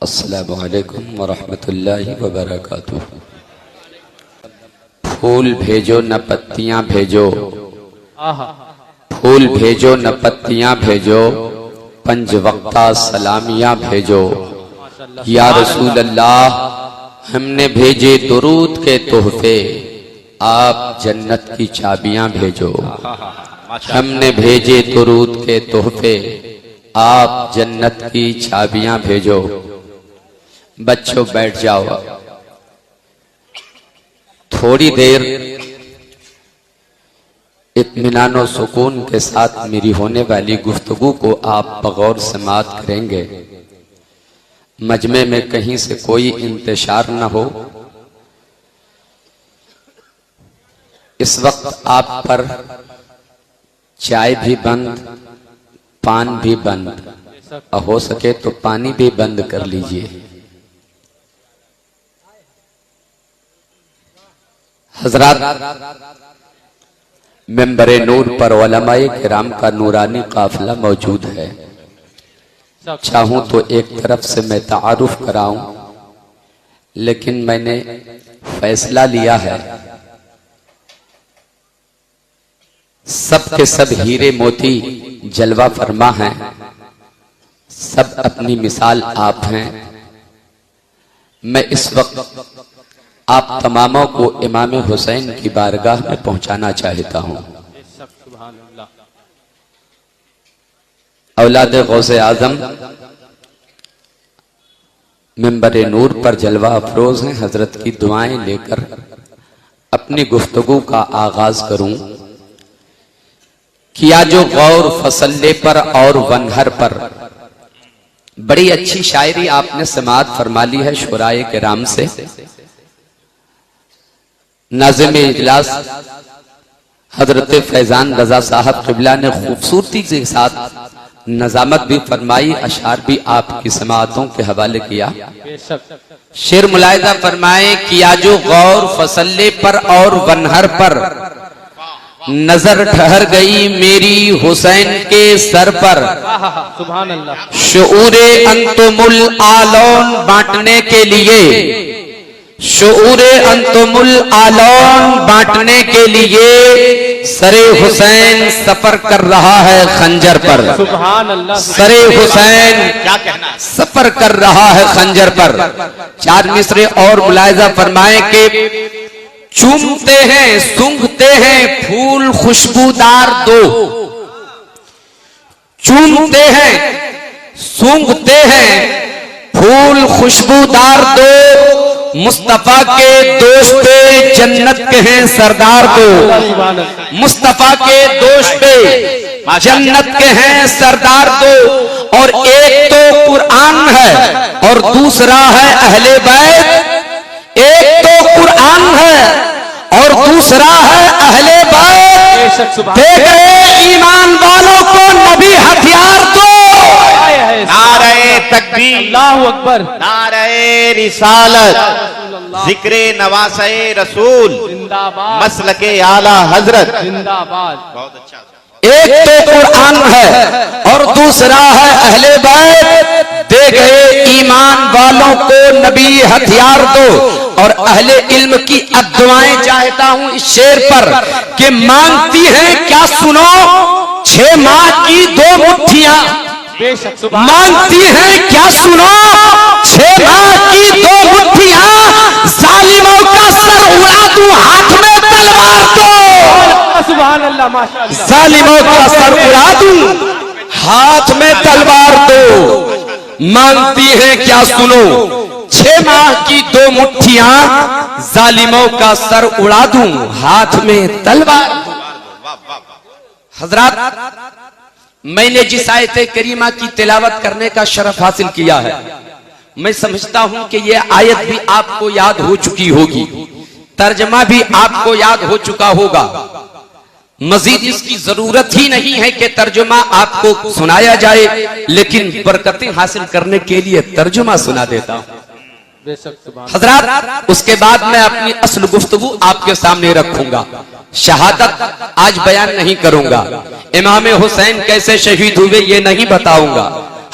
अस्सलामु अलैकुम वरहमतुल्लाहि वबरकातुह। फूल भेजो न पत्तियां भेजो, फूल भेजो न पत्तियां भेजो, पंज वक्ता सलामियां भेजो। या रसूल अल्लाह हमने भेजे दुरूद के तोहफे, आप जन्नत की चाबियां भेजो। हमने भेजे दुरूद के तोहफे, आप जन्नत की चाबियां भेजो। बच्चों बैठ जाओ, थोड़ी देर इत्मीनान और सुकून के साथ मेरी होने वाली गुफ्तगू को आप बगौर समाअत करेंगे। मजमे में कहीं से कोई इंतशार न हो। इस वक्त आप पर चाय भी बंद, पान भी बंद, और हो सके तो पानी भी बंद कर लीजिए। हजरात, मेंबरे नूर पर उलमाए किराम का नूरानी काफिला मौजूद है। चाहूं तो एक तरफ से मैं तारुफ कराऊं, लेकिन मैंने फैसला लिया है सब के सब हीरे मोती जलवा फरमा हैं, सब अपनी मिसाल आप हैं। मैं इस वक्त आप तमामों को इमाम हुसैन की बारगाह में पहुंचाना चाहता हूं। औलादे गौसे आजम मिंबरे नूर पर जलवा अफरोज हैं। हजरत की दुआएं लेकर अपनी गुफ्तगू का आगाज करूं। किया जो गौर फसल्ले पर और वनहर पर, बड़ी अच्छी शायरी आपने समाअत फरमा ली है शुराए किराम से। नाज़िम इजलास हजरत फैजान रजा साहब क़िबला ने खूबसूरती के साथ नजामत भी फरमाई, अशार भी आपकी समाअतों के हवाले किया। शेर मुलाहिजा फरमाए, किया जो गौर फसल्ले पर और वनहर पर, नजर ठहर गई मेरी हुसैन के सर पर। सुभान अल्लाह। शऊरे अंतुमुल आलौन बांटने के लिए, शऊरे अंतुमुल आलौन बांटने के लिए सरे हुसैन सफर कर रहा है खंजर पर। सुभान अल्लाह। सरे हुसैन क्या कहना, सफर कर रहा है खंजर पर। चार मिसरे और मुलाहिजा फरमाए कि चूमते हैं सूंघते हैं फूल खुशबूदार दो, चूमते हैं सूंघते हैं फूल खुशबूदार दो, मुस्तफा के दोष पे जन्नत के हैं सरदार दो। मुस्तफा के दोष पे जन्नत के हैं सरदार दो। और एक तो कुरान है और दूसरा है अहले बैत। एक तो कुरान है और दूसरा है अहले बैत। देखे ईमान वालों को नबी हथियार दो। नारे तकबीर, अल्लाहु अकबर, नारे रिसालत, जिक्रे नवासे रसूल, जिंदाबाद, मसलके आला हजरत, जिंदाबाद। बहुत अच्छा। एक तो कुरान है और दूसरा है अहले बैत। दे गए ईमान वालों को नबी हथियार दो। और अहले इल्म की अदुआएं चाहता हूं इस शेर पर कि मांगती हैं क्या सुनो 6 माह की 2 मुट्ठियां, मांगती हैं क्या सुनो 6 माह की 2 मुट्ठियां, जालिमों का सर उड़ा दूं हाथ में तलवार दो। सुभान अल्लाह, माशाअल्लाह। जालिमों का सर उड़ा दूं हाथ में तलवार दो। मांगती है क्या सुनो 6 माह की 2 मुट्ठियां, जालिमों का सर उड़ा दूं हाथ में तलवार। हजरात, मैंने जिस आयत करीमा की तिलावत करने का शरफ हासिल किया है, मैं समझता हूं कि यह आयत भी आपको याद हो चुकी होगी, तर्जमा भी आपको याद हो चुका होगा। मजीद इसकी जरूरत ही नहीं है कि तर्जुमा आपको सुनाया जाए, लेकिन बरकतें हासिल करने के लिए तर्जुमा सुना देता हूं। हजरात, उसके बाद मैं अपनी असल गुफ्तगू आपके सामने रखूंगा। शहादत आज बयान नहीं करूंगा, इमाम हुसैन कैसे शहीद हुए ये नहीं बताऊंगा।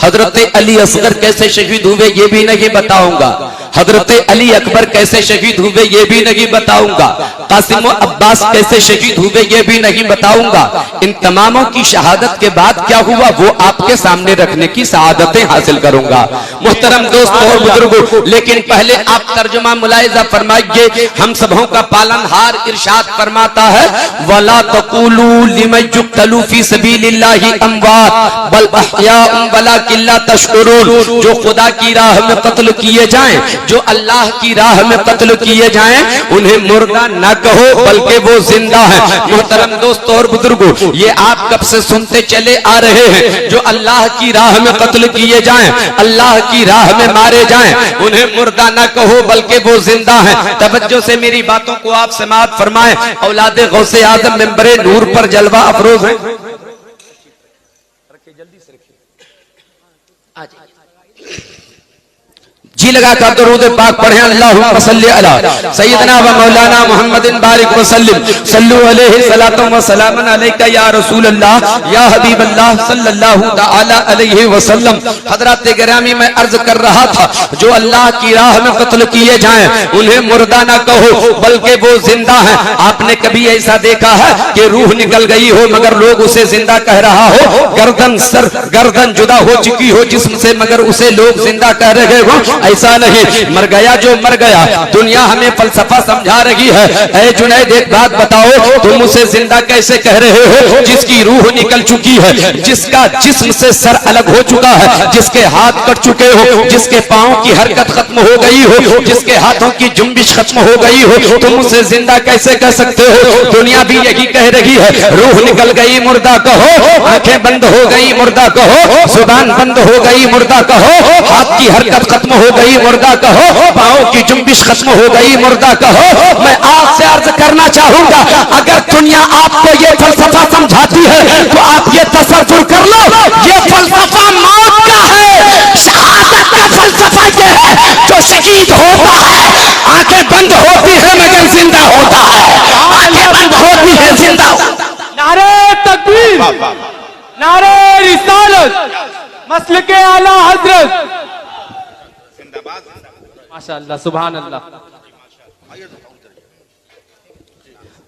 हजरत अली असगर कैसे शहीद हुए ये भी नहीं बताऊंगा, हजरत अली अकबर कैसे शहीद हुए ये भी नहीं बताऊंगा, कासिम अब्बास कैसे शहीद हुए ये भी नहीं बताऊंगा। इन तमामों की शहादत के बाद क्या हुआ वो आपके सामने रखने की सआदतें हासिल करूंगा। मोहतरम दोस्तों और बुजुर्गों, लेकिन पहले आप तर्जुमा मुलाहिजा फरमाइए। हम सबों का पालनहार इरशाद फरमाता है, वला तक़ूलू लिमन युक़्तलू फी सबीलिल्लाहि अमवात बल अहयाउन वलाकिन ला तशकुरून। जो खुदा की राह में कत्ल किए जाएं, जो अल्लाह की राह में कत्ल किए जाएं, उन्हें मुर्दा न कहो बल्कि वो जिंदा है। मोहतरम दोस्तों और बुजुर्गों, ये आप कब से सुनते चले आ रहे हैं, जो अल्लाह की राह में कत्ल किए जाएं, अल्लाह की राह में मारे जाएं, उन्हें मुर्दा न कहो बल्कि वो जिंदा है। तवज्जो से मेरी बातों को आप समाअत फरमाएं। औलादे गौसे आजम मिंबरे नूर पर जलवा अफरोज है। जी लगा कर दरूद पाक पढ़े, अल्लाहुम्मा सल्ली अला सय्यदना व मौलाना मुहम्मदिन बारिक वसल्लिम सल्लु अलैहि सलातु व सलामन अलैका या रसूल अल्लाह या हबीब अल्लाह सल्लल्लाहु तआला अलैहि वसल्लम। हजरत गिरामी में अर्ज कर रहा था, जो अल्लाह की राह में कत्ल किए जाएं, उन्हें मुर्दा ना कहो बल्कि वो जिंदा है। आपने कभी ऐसा देखा है कि रूह निकल गई हो मगर लोग उसे जिंदा कह रहा हो, गर्दन जुदा हो चुकी हो जिस्म से मगर उसे लोग जिंदा कह रहे हो? ऐसा नहीं, मर गया जो मर गया। दुनिया हमें फलसफा समझा रही है। ऐ जुनैद एक बात बताओ, तुम उसे जिंदा कैसे कह रहे हो जिसकी रूह निकल चुकी है, जिसका जिस्म से सर अलग हो चुका है, जिसके हाथ कट चुके हो, जिसके पांव की हरकत खत्म हो गई हो, जिसके हाथों की जुम्बिश खत्म हो गई हो, तुम उसे जिंदा कैसे कह सकते हो? दुनिया भी यही कह रही है, रूह निकल गई मुर्दा कहो, आंखें बंद हो गई मुर्दा कहो, जुबान बंद हो गई मुर्दा कहो, हाथ की हरकत खत्म हो गई मुर्दा कहो, पांव की जुम्बिश खत्म हो गई मुर्दा कहो। मैं आपसे अर्ज करना चाहूंगा, अगर दुनिया आपको ये फलसफा समझाती है तो आप ये तसव्वुर कर लो, ये फलसफा मौत का है। शहादत का फलसफा ये है, जो शहीद होता है आंखें बंद होती है मगर जिंदा होता है, आंखें बंद होती है जिंदा होता है। नारे तकबीर, नारे रिसालत, मसलके आला हजरत, माशाअल्लाह, सुभान अल्लाह।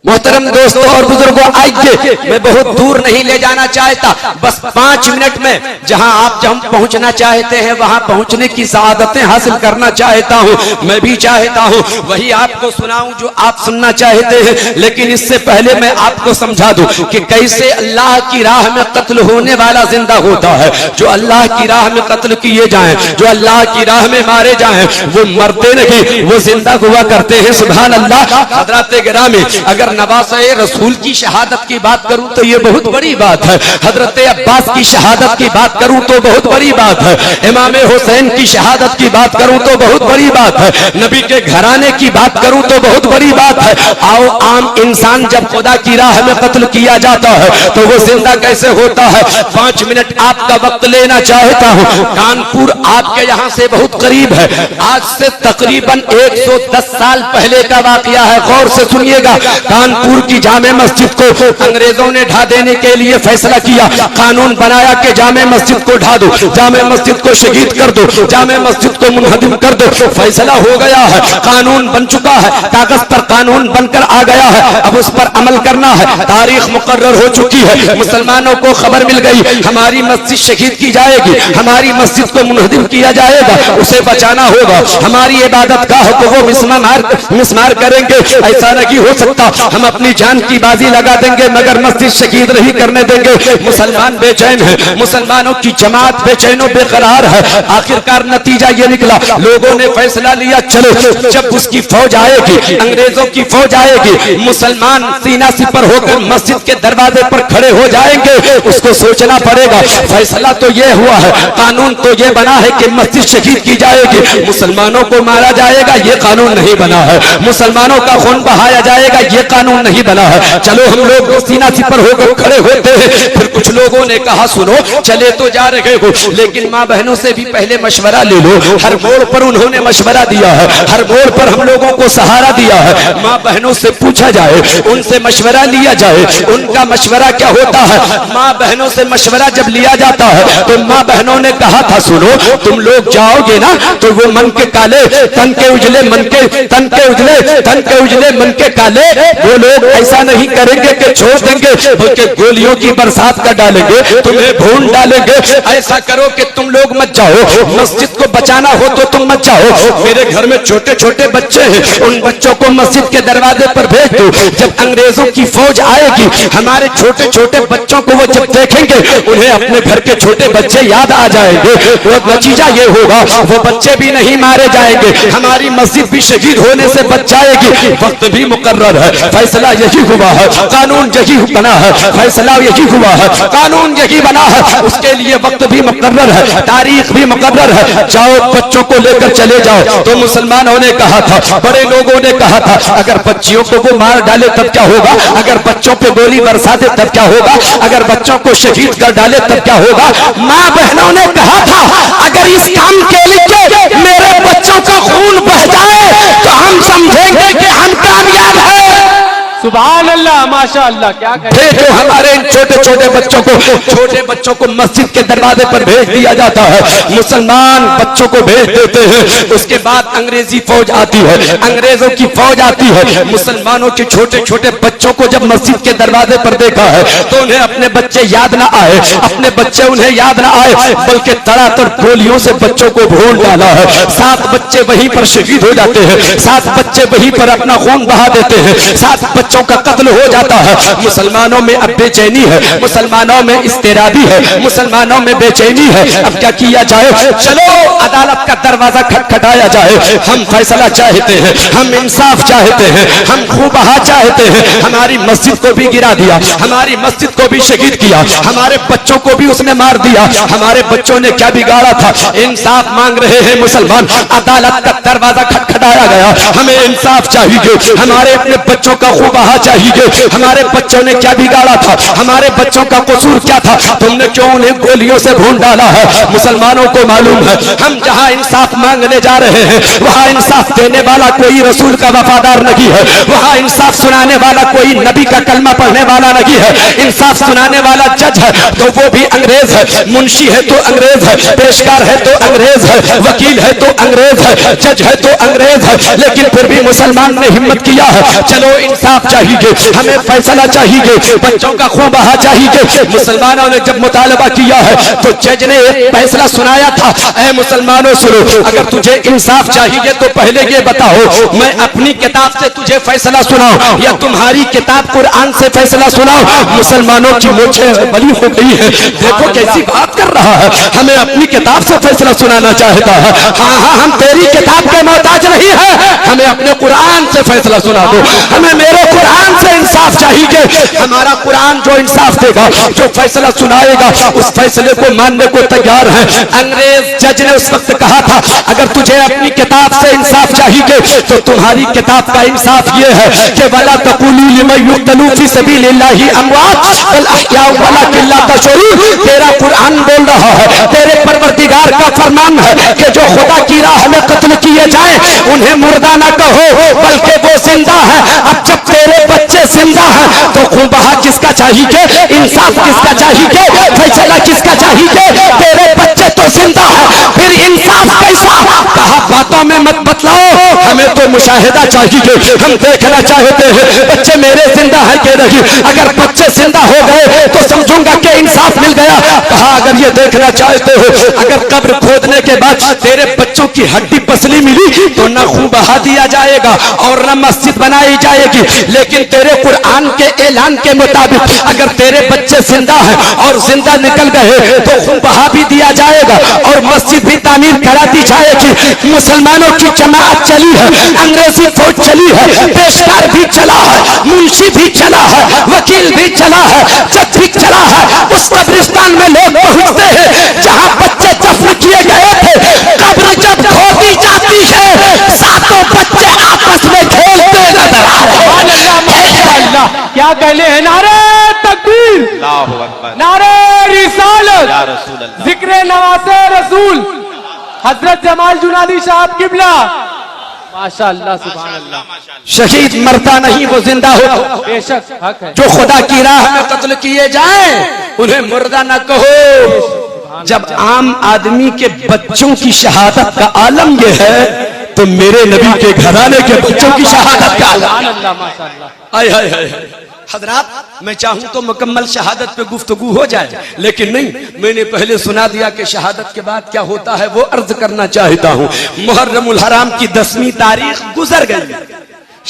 मोहतरम दोस्तों और बुजुर्गों, आइए, मैं बहुत दूर नहीं ले जाना चाहता, बस 5 मिनट में जहां आप पहुंचना चाहते हैं वहां पहुंचने की सआदतें हासिल करना चाहता हूं। मैं भी चाहता हूं वही आपको सुनाऊं जो आप सुनना चाहते हैं, लेकिन इससे पहले मैं आपको समझा दूं कि कैसे अल्लाह की राह में कत्ल होने वाला जिंदा होता है। जो अल्लाह की राह में कत्ल किए जाएं, जो अल्लाह की राह में मारे जाएं, वो मरते नहीं, वो जिंदा हुआ करते हैं। सुभान अल्लाह। हजरत गिरामी, अगर नवासे रसूल की शहादत की बात करूं तो ये बहुत बड़ी बात है। हजरत अब्बास की शहादत की बात करूं तो बहुत बड़ी बात है। इमाम हुसैन की शहादत की बात करूं तो बहुत बड़ी बात है। नबी के घराने की बात करूं तो बहुत बड़ी बात है। आओ, आम इंसान जब खुदा की राह में कत्ल किया जाता है तो वो जिंदा कैसे होता है? 5 मिनट आपका वक्त लेना चाहता हूं। कानपुर आपके यहां से बहुत करीब है। आज से तकरीबन 110 साल पहले का वाकया है, गौर से सुनिएगा। कानपुर की जामे मस्जिद को अंग्रेजों ने ढा देने के लिए फैसला किया, कानून बनाया कि जामे मस्जिद को ढा दो, जामे मस्जिद को शहीद कर दो, जामे मस्जिद को मुनहदिम कर दो। फैसला हो गया है, कानून बन चुका है, कागज पर कानून बनकर आ गया है, अब उस पर अमल करना है। तारीख मुकर्रर हो चुकी है, मुसलमानों को खबर मिल गई हमारी मस्जिद शहीद की जाएगी, हमारी मस्जिद को मुनहदिम किया जाएगा, उसे बचाना होगा। हमारी इबादत गाह को वो मिसमार करेंगे, ऐसा नहीं हो सकता। हम अपनी जान की बाजी लगा देंगे मगर मस्जिद शहीद नहीं करने देंगे। मुसलमान बेचैन है, मुसलमानों की जमात बेचैनो बेकरार है। आखिरकार नतीजा ये निकला, लोगों ने फैसला लिया, चलो जब उसकी फौज आएगी, अंग्रेजों की फौज आएगी, मुसलमान सीना सिपर होकर मस्जिद के दरवाजे पर खड़े हो जाएंगे। उसको सोचना पड़ेगा। फैसला तो ये हुआ है, कानून तो ये बना है कि मस्जिद शहीद की जाएगी, मुसलमानों को मारा जाएगा, ये कानून नहीं बना है। मुसलमानों का खून बहाया जाएगा, ये कानून कानून नहीं बना है। चलो हम लोग सीना सिपर होकर खड़े होते हैं। फिर कुछ लोगों ने कहा सुनो चले तो जा रहे हो, लेकिन माँ बहनों से भी पहले मशवरा ले लो। हर मोड़ पर उन्होंने मशवरा दिया है, हर मोड़ पर हम लोगों को सहारा दिया है। माँ बहनों से पूछा जाए, उनसे मशवरा लिया जाए, उनका मशवरा क्या होता है। माँ बहनों से मशवरा जब लिया जाता है तो माँ बहनों ने कहा था सुनो तुम लोग जाओगे ना तो वो मन के काले तन के उजले, मन के तन के उजले, तन के उजले मन के काले, वो लोग ऐसा नहीं करेंगे कि छोड़ देंगे, बल्कि गोलियों की बरसात कर डालेंगे, तुम्हें भून डालेंगे। ऐसा करो कि तुम लोग मत जाओ, मस्जिद को बचाना हो तो तुम मत जाओ। मेरे घर में छोटे छोटे बच्चे हैं, उन बच्चों को मस्जिद के दरवाजे पर भेज दो। जब अंग्रेजों की फौज आएगी हमारे छोटे छोटे बच्चों को वो जब देखेंगे उन्हें अपने घर के छोटे बच्चे याद आ जाएंगे। वो नतीजा ये होगा वो बच्चे भी नहीं मारे जाएंगे, हमारी मस्जिद भी शहीद होने से बच जाएगी। वक्त भी मुकर्रर है, फैसला यही हुआ है, कानून यही बना है, फैसला यही हुआ है, कानून यही बना है, उसके लिए वक्त भी मुकर्रर है, तारीख भी मुकर्रर है। जाओ बच्चों को लेकर चले जाओ। तो मुसलमानों ने कहा था, बड़े लोगों ने कहा था अगर बच्चियों को वो मार डाले तब क्या होगा, अगर बच्चों पे गोली बरसा दे तब क्या होगा, अगर बच्चों को शहीद कर डाले तब क्या होगा। माँ बहनों ने कहा था अगर इस काम के लिए मेरे बच्चों का खून बह जाए तो हम समझेंगे कि हम कामयाब हैं। सुभान अल्लाह, माशाअल्लाह, क्या कहे। जो हमारे इन छोटे छोटे बच्चों को मस्जिद के दरवाजे पर भेज दिया जाता है, मुसलमान बच्चों को भेज देते हैं। उसके बाद अंग्रेजी फौज आती है, अंग्रेजों की फौज आती है। मुसलमानों के छोटे छोटे बच्चों को जब मस्जिद के दरवाजे पर देखा है तो उन्हें अपने बच्चे याद ना आए, अपने बच्चे उन्हें याद ना आए, बल्कि तड़ातड़ गोलियों से बच्चों को भून डाला है। 7 बच्चे वहीं पर शहीद हो जाते हैं, 7 बच्चे वहीं पर अपना खून बहा देते हैं, 7 बच्चों का कत्ल हो जाता है। मुसलमानों में अब बेचैनी है, मुसलमानों में इस्तेराबी है, मुसलमानों में बेचैनी है। अब क्या किया जाए, चलो अदालत का दरवाजा खटखटाया जाए। हम फैसला चाहते हैं, हम इंसाफ चाहते हैं, हम खूबहा चाहते हैं। हमारी मस्जिद को भी गिरा दिया, हमारी मस्जिद को भी शहीद किया, हमारे बच्चों को भी उसने मार दिया। हमारे बच्चों ने क्या बिगाड़ा था, इंसाफ मांग रहे हैं मुसलमान। अदालत का दरवाजा खटखटाया गया, हमें इंसाफ चाहिए, हमारे अपने बच्चों का खूबहा चाहिए। हमारे बच्चों ने क्या बिगाड़ा था, हमारे बच्चों का कसूर क्या था, तुमने क्यों उन्हें गोलियों से भून डाला है। मुसलमानों को मालूम है हम जहां इंसाफ मांगने जा रहे हैं वहां इंसाफ देने वाला कोई रसूल का वफादार नहीं है, वहां इंसाफ सुनाने वाला कोई नबी का कलमा पढ़ने वाला नहीं है। इंसाफ सुनाने वाला जज है तो वो भी अंग्रेज है, मुंशी है तो अंग्रेज है, पेशकार है तो अंग्रेज है, वकील है तो अंग्रेज है, जज है तो अंग्रेज है। लेकिन फिर भी मुसलमान ने हिम्मत किया है, चलो इंसाफ चाहिए, हमें फैसला चाहिए, बच्चों का खून बहा चाहिए। मुसलमानों ने जब मुतालबा किया है तो जज ने एक फैसला सुनाया था, ऐ मुसलमानों सुनो, अगर तुझे इंसाफ चाहिए तो पहले ये बताओ मैं अपनी किताब से तुझे फैसला सुनाऊं या तुम्हारी किताब कुरान से फैसला सुनाऊं। मुसलमानों की मूंछें बड़ी हो गई है, देखो कैसी बात कर रहा है, हमें अपनी किताब से फैसला सुनाना चाहता है। हाँ हाँ हम तेरी किताब के मोहताज नहीं है, हमें अपने कुरान से फैसला सुना दो, हमें मेरे कुरान से इंसाफ चाहिए। हमारा कुरान जो इंसाफ देगा, जो फैसला सुनाएगा, उस फैसले को मानने को तैयार है। अंग्रेज जज ने उस वक्त कहा था अगर तुझे अपनी किताब से इंसाफ चाहिए तो तुम्हारी किताब का इंसाफ ये है कि वला तक़ूलू लिमन युक़्तलू फ़ी सबीलिल्लाहि अमवात बल अहयाउ वलाकिन ला तशऊरून। तेरा कुरान बोल रहा है, तेरे परवरदिगार का फरमान है कि जो खुदा की राह में कत्ल किए जाए उन्हें मुर्दा ना कहो बल्कि वो जिंदा है। अब जब तेरे बच्चे जिंदा है तो खूबहा किसका चाहिए, इंसाफ किसका चाहिए, फैसला किसका चाहिए। तेरे बच्चे तो जिंदा है, फिर इंसाफ कैसा। कहा बातों में मत बतलाओ, हमें तो मुशाहिदा चाहिए, हम देखना चाहते हैं बच्चे मेरे जिंदा है कि नहीं। अगर बच्चे जिंदा हो गए तो समझूंगा कि इंसाफ मिल गया। कहा अगर ये देखना चाहते हो, अगर कब्र खोदने के बाद तेरे बच्चों की हड्डी पसली मिली तो न खून बहा दिया जाएगा और न मस्जिद बनाई जाएगी। लेकिन तेरे कुरान के ऐलान के मुताबिक अगर तेरे बच्चे जिंदा हैं और जिंदा निकल गए तो खून बहा भी दिया जाएगा और मस्जिद भी तामीर करा दी जाएगी। मुसलमानों की जमात चली है, अंग्रेजी फौज चली है, पेशकार भी चला है, मुंशी भी चला है, वकील भी चला है, जज भी चला है। उस कब्रिस्तान में लोग पहुंचते हैं जहां बच्चे दफन किए गए थे। कब्र जब खोदी जाती है 7 बच्चे आपस में खेलते नजर आ रहे हैं। कहले हैं? नारे तकबीर, अल्लाहु अकबर, नारे रिसालत, या रसूल अल्लाह, जिक्रे नवासे रसूल, हजरत जमाल जुनादी साहब किबला। माशाअल्लाह, सुभान अल्लाह। शहीद मरता नहीं, वो जिंदा हो। बेशक हक है। जो खुदा की राह में कत्ल किए जाएं उन्हें मुर्दा न कहो। जब आम आदमी के बच्चों की शहादत का आलम यह है तो मेरे नबी के घराने के बच्चों की शहादत का आलम। सुभान अल्लाह, माशाअल्लाह। हाय हाय हाय। हजरात, मैं चाहूं तो मुकम्मल शहादत पे गुफ्तगू हो जाए, लेकिन नहीं, मैंने पहले सुना दिया कि शहादत के बाद क्या होता है वो अर्ज करना चाहता हूं। मुहर्रमुल हराम की 10वीं तारीख गुजर गई,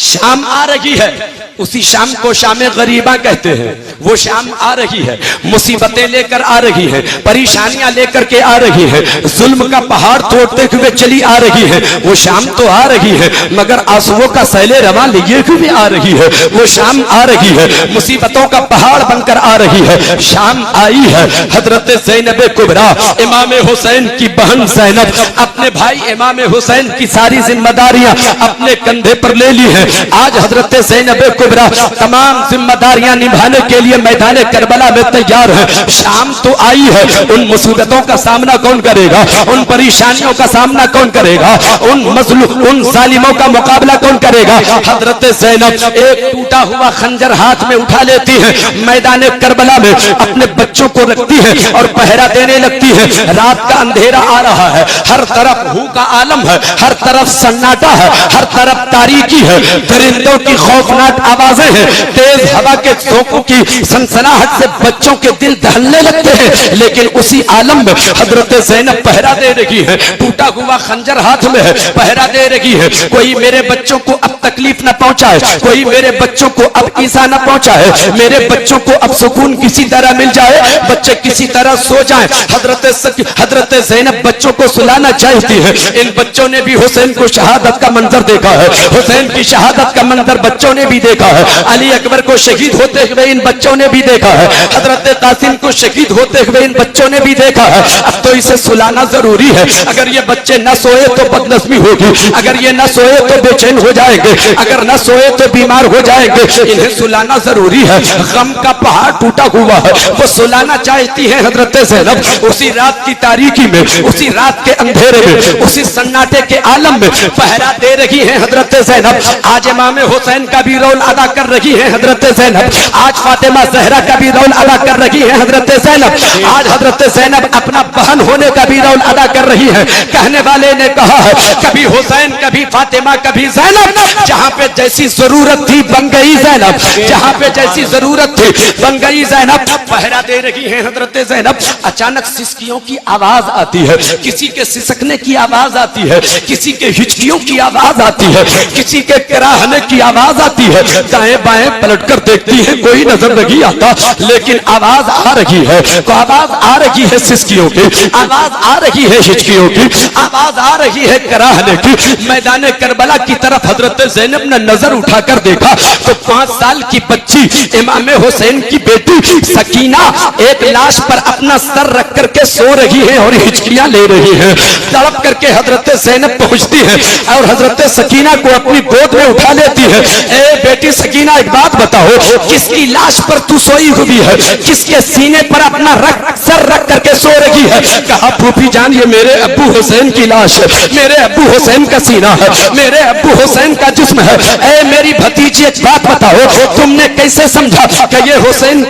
शाम आ रही है। उसी शाम को शाम गरीबा कहते हैं। वो शाम आ रही है, मुसीबतें लेकर आ रही है, परेशानियां लेकर के आ रही है, जुल्म का पहाड़ तोड़ते हुए चली आ रही है। वो शाम तो आ रही है, मगर आंसुओं का सैले रवा लिए हुए आ रही है। वो शाम आ रही है, मुसीबतों का पहाड़ बनकर आ रही है। शाम आई है। हजरत ज़ैनब कुबरा, इमाम हुसैन की बहन ज़ैनब, अपने भाई इमाम हुसैन की सारी जिम्मेदारियां अपने कंधे पर ले ली है। आज हजरत ज़ैनब कुबरा तमाम जिम्मेदारियां निभाने के लिए मैदान करबला में तैयार है। शाम तो आई है, उन मुसीबतों का सामना कौन करेगा, उन परेशानियों का सामना कौन करेगा, उन जालिमों का मुकाबला कौन करेगा। हजरत ज़ैनब एक टूटा हुआ खंजर हाथ में उठा लेती है, मैदान करबला में अपने बच्चों को रखती है और पहरा देने लगती है। रात का अंधेरा आ रहा है, हर तरफ हू का आलम है, हर तरफ सन्नाटा है, हर तरफ तारीकी है, दरिंदों की खौफनाक आवाजें हैं, तेज हवा के झोंकों की सनसनाहट से बच्चों के दिल दहलने लगते हैं। लेकिन उसी आलम में हजरत ज़ैनब पहरा दे रही है, टूटा हुआ खंजर हाथ में है, पहरा दे रही है। कोई मेरे बच्चों को अब तकलीफ न पहुंचाए, कोई मेरे बच्चों को अब ईसा न पहुंचाए, मेरे बच्चों को अब सुकून किसी तरह मिल जाए, बच्चे किसी तरह सो जाएं। हजरत ज़ैनब बच्चों को सुलाना चाहती है। इन बच्चों ने भी हुसैन को शहादत का मंजर देखा है, हुसैन की शहादत का मंजर बच्चों ने भी देखा है, अली अकबर को शहीद होते हुए इन बच्चों ने भी देखा है, हजरत कासिम को शहीद होते हुए इन बच्चों ने भी देखा है। अब तो इसे सुलाना जरूरी है। अगर ये बच्चे न सोए तो बदनस्मी होगी, अगर ये न सोए तो बेचैन हो जाएंगे, अगर न सोए तो बीमार हो जाएंगे। इन्हें सुलाना जरूरी है। गम का पहाड़ टूटा हुआ है, वो सुलाना चाहती है हजरत ज़ैनब। उसी रात की तारीकी में, उसी रात के अंधेरे में, उसी सन्नाटे के आलम में पहरा दे रही है हजरत ज़ैनब। आज इमाम हुसैन का भी रोल अदा कर रही है हजरत ज़ैनब, आज फातिमा ज़हरा का भी रोल अदा कर रही है हजरत ज़ैनब, आज हजरत ज़ैनब अपना बहन होने का भी रोल अदा कर रही है। कहने वाले ने कहा है, कभी हुसैन, कभी फातिमा, कभी ज़ैनब, जहां पे जैसी जरूरत थी बन गई ज़ैनब, जहां पे जैसी जरूरत थी बन गई ज़ैनब। पहरा दे रही है हजरत ज़ैनब। अचानक सिसकियों की आवाज आती है, किसी के सिसकने की आवाज आती है, किसी के हिचकियों की आवाज आती है, किसी के कराहने की आवाज आती है। दाएं बाएं पलटकर देखती है, कोई नजर नहीं आता, लेकिन आवाज आ रही है। तो आवाज आ रही है सिसकियों की, आवाज आ रही है हिचकियों की, आवाज आ रही है कराहने की। मैदान करबला की तरफ हजरत ज़ैनब ने नजर उठाकर देखा तो 5 साल की बच्ची इमाम हुसैन की बेटी सकीना एक लाश पर अपना सर रख करके सो रही है और हिचकियां ले रही है। तड़प करके हजरत ज़ैनब पहुंचती है और हजरत सकीना को अपनी गोद में उठा लेती है। ए बेटी सकीना, एक बात बताओ, किसकी लाश पर तू सोई हुई है, किसके सीने पर अपना सर रख करके सो रही है। कहा, फूफी जान, ये मेरे अब्बू हुसैन की लाश है, मेरे अब्बू हुसैन का सीना है, मेरे अब्बू हुसैन का जिस्म है। ए मेरी भतीजी, एक बात बताओ, तुमने कैसे समझा कि ये हुसैन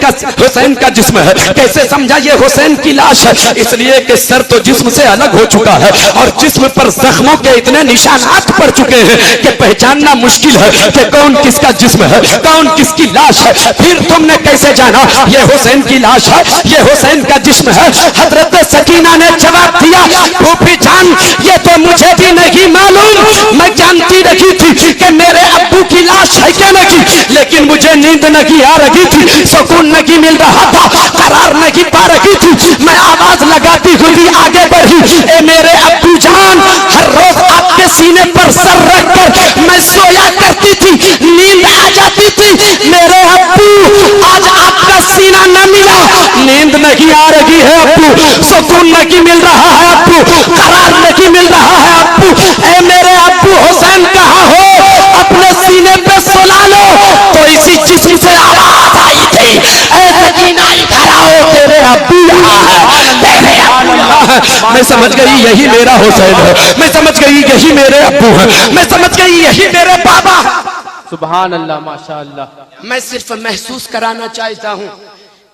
का जिस्म है, कैसे समझा ये हुसैन की लाश है? इसलिए कि सर तो जिस्म से अलग हो चुका है और जिस्म पर जख्मों के इतने निशानात पड़ चुके हैं कि पहचानना मुश्किल है कि कौन किसका जिस्म है, कौन किसकी लाश है। फिर तुमने कैसे जाना ये हुसैन की लाश है, ये हुसैन का जिस्म है? हजरत सकीना ने जवाब दिया, फूफी जान, ये तो मुझे भी नहीं मालूम, मैं जानती रही थी कि मेरे अब्बू की लाश है क्या नहीं, लेकिन मुझे नींद नहीं आ रही थी, सुकून नहीं मिल रहा था, करार नहीं पा रही थी। मैं आवाज लगाती हुई आगे बढ़ी, ए मेरे अब्बू जान, हर रोज आपके सीने पर सर रखकर मैं सोया करती थी, नींद आ जाती थी। मेरे अब्बू, आज आपका सीना न मिला, नींद नहीं आ रही है अब्बू, सुकून नहीं मिल रहा है अब्बू, करार नहीं मिल रहा है अब्बू। ए मेरे अब्बू हुसैन कहाँ हो, अपने सीने पे सुला लो। तो इसी जिस्म से आवाज है, मैं समझ गई यही मेरा हुसैन है, मैं समझ गई यही मेरे अब्बू है, मैं समझ गई यही मेरे बाबा है। सुभान अल्लाह, माशा अल्लाह। मैं सिर्फ महसूस कराना चाहता हूँ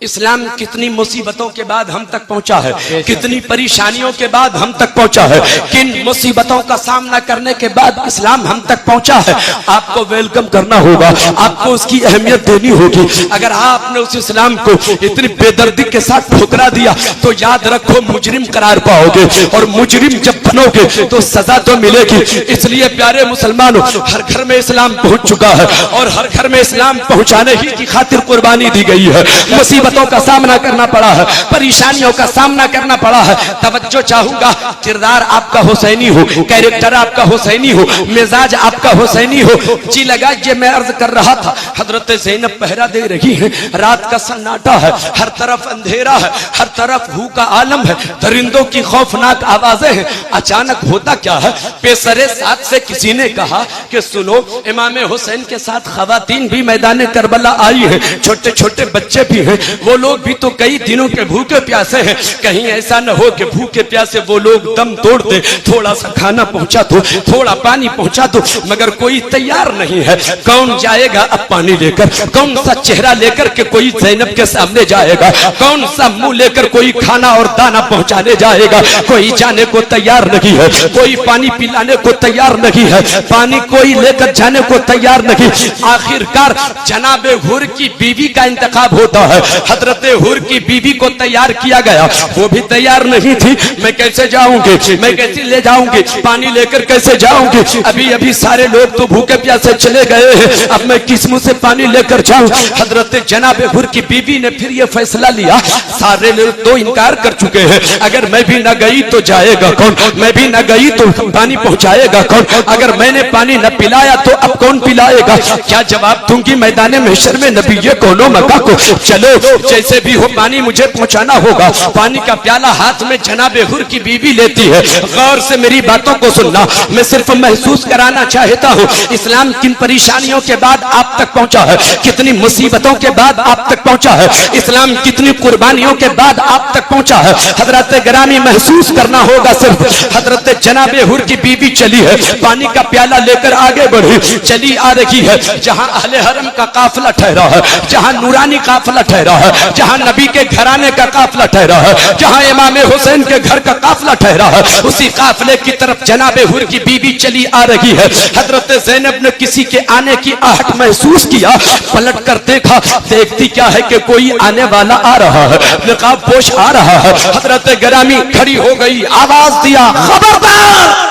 इस्लाम कितनी मुसीबतों के बाद हम तक पहुंचा है, कितनी परेशानियों के बाद हम तक पहुंचा है, किन मुसीबतों का सामना करने के बाद इस्लाम हम तक पहुंचा है। आपको वेलकम करना होगा, आपको उसकी अहमियत देनी होगी। अगर आपने उस इस्लाम को इतनी बेदर्दी के साथ ठुकरा दिया तो याद रखो मुजरिम करार पाओगे, और मुजरिम जब बनोगे तो सजा तो मिलेगी। इसलिए प्यारे मुसलमानों, हर घर में इस्लाम पहुंच चुका है और हर घर में इस्लाम पहुंचाने ही की खातिर कुर्बानी दी गई है। मुसीबतों का सामना करना पड़ा है, परेशानियों का सामना करना पड़ा है। तवज्जो चाहूंगा, किरदार आपका हुसैनी हो, कैरेक्टर आपका हुसैनी हो, मिजाज आपका हुसैनी हो। जी लगा ये मैं अर्ज कर रहा था, हजरत ज़ैनब पहरा दे रही है, रात का सन्नाटा है, हर तरफ अंधेरा है, हर तरफ भूख का आलम है, दरिंदों की खौफनाक आवाजें हैं। अचानक होता क्या है, पेसरे साथ से किसी ने कहा कि सुनो, इमाम हुसैन के साथ खवातीन भी मैदान करबला आई है, छोटे छोटे बच्चे भी हैं, वो लोग भी तो कई दिनों के भूखे प्यासे हैं। कहीं ऐसा न हो कि भूखे प्यासे वो लोग दम तोड़ दे। थोड़ा सा खाना पहुंचा दो, थोड़ा पानी पहुंचा दो, मगर कोई तैयार नहीं है। कौन जाएगा अब पानी लेकर, कौन सा चेहरा लेकर के कोई ज़ैनब के सामने जाएगा, कौन सा मुंह लेकर कोई खाना और दाना पहुंचाने जाएगा। कोई जाने को तैयार नहीं है, कोई पानी पिलाने को तैयार नहीं है, पानी कोई लेकर जाने को तैयार नहीं। आखिरकार जनाबे हुर की बीवी का इंतखाब होता है। हजरत हुर की बीवी को तैयार किया गया, वो भी तैयार नहीं थी। मैं कैसे जाऊंगी, मैं कैसे ले जाऊंगी, पानी लेकर कैसे जाऊंगी, अभी अभी सारे लोग तो भूखे प्यासे चले गए हैं, अब मैं किस मुंह से पानी लेकर जाऊं। हजरत जनाब हुर की बीवी ने फिर ये फैसला लिया, सारे लोग तो इनकार कर चुके हैं, अगर मैं भी न गई तो जाएगा कौन, मैं भी न गई तो पानी पहुंचाएगा कौन, अगर मैंने पानी न पिलाया तो अब कौन पिलाएगा। क्या जवाब दूंगी मैदान महशर में, नबी ये कौनो मक्का को, चलो जैसे भी हो पानी मुझे पहुंचाना होगा। पानी का प्याला हाथ में जनाबे हुर की बीवी लेती है। गौर से मेरी बातों को सुनना, मैं सिर्फ महसूस कराना चाहता हूँ इस्लाम किन परेशानियों के बाद आप तक पहुंचा है, कितनी मुसीबतों के बाद आप तक पहुंचा है, इस्लाम कितनी कुर्बानियों के बाद आप तक पहुंचा है। हजरत ग्रामी महसूस करना होगा सिर्फ, हजरत जनाबे हुर की बीवी चली है, पानी का प्याला लेकर आगे बढ़ी, चली आ रही है। जहां अहले हरम का काफिला ठहरा है, जहां नूरानी काफिला ठहरा है, जहां नबी के घराने का काफिला ठहरा है, जहां इमाम हुसैन के घर का काफिला ठहरा है, उसी काफिले की तरफ जनाबे हुर की बीवी चली आ रही है। हजरत ज़ैनब ने किसी के आने की आहट महसूस किया, पलट कर देखा, देखती क्या है कि कोई आने वाला आ रहा है, निकाब पोश आ रहा है। हजरत ग्रामी खड़ी हो गई, आवाज दिया, खबरदार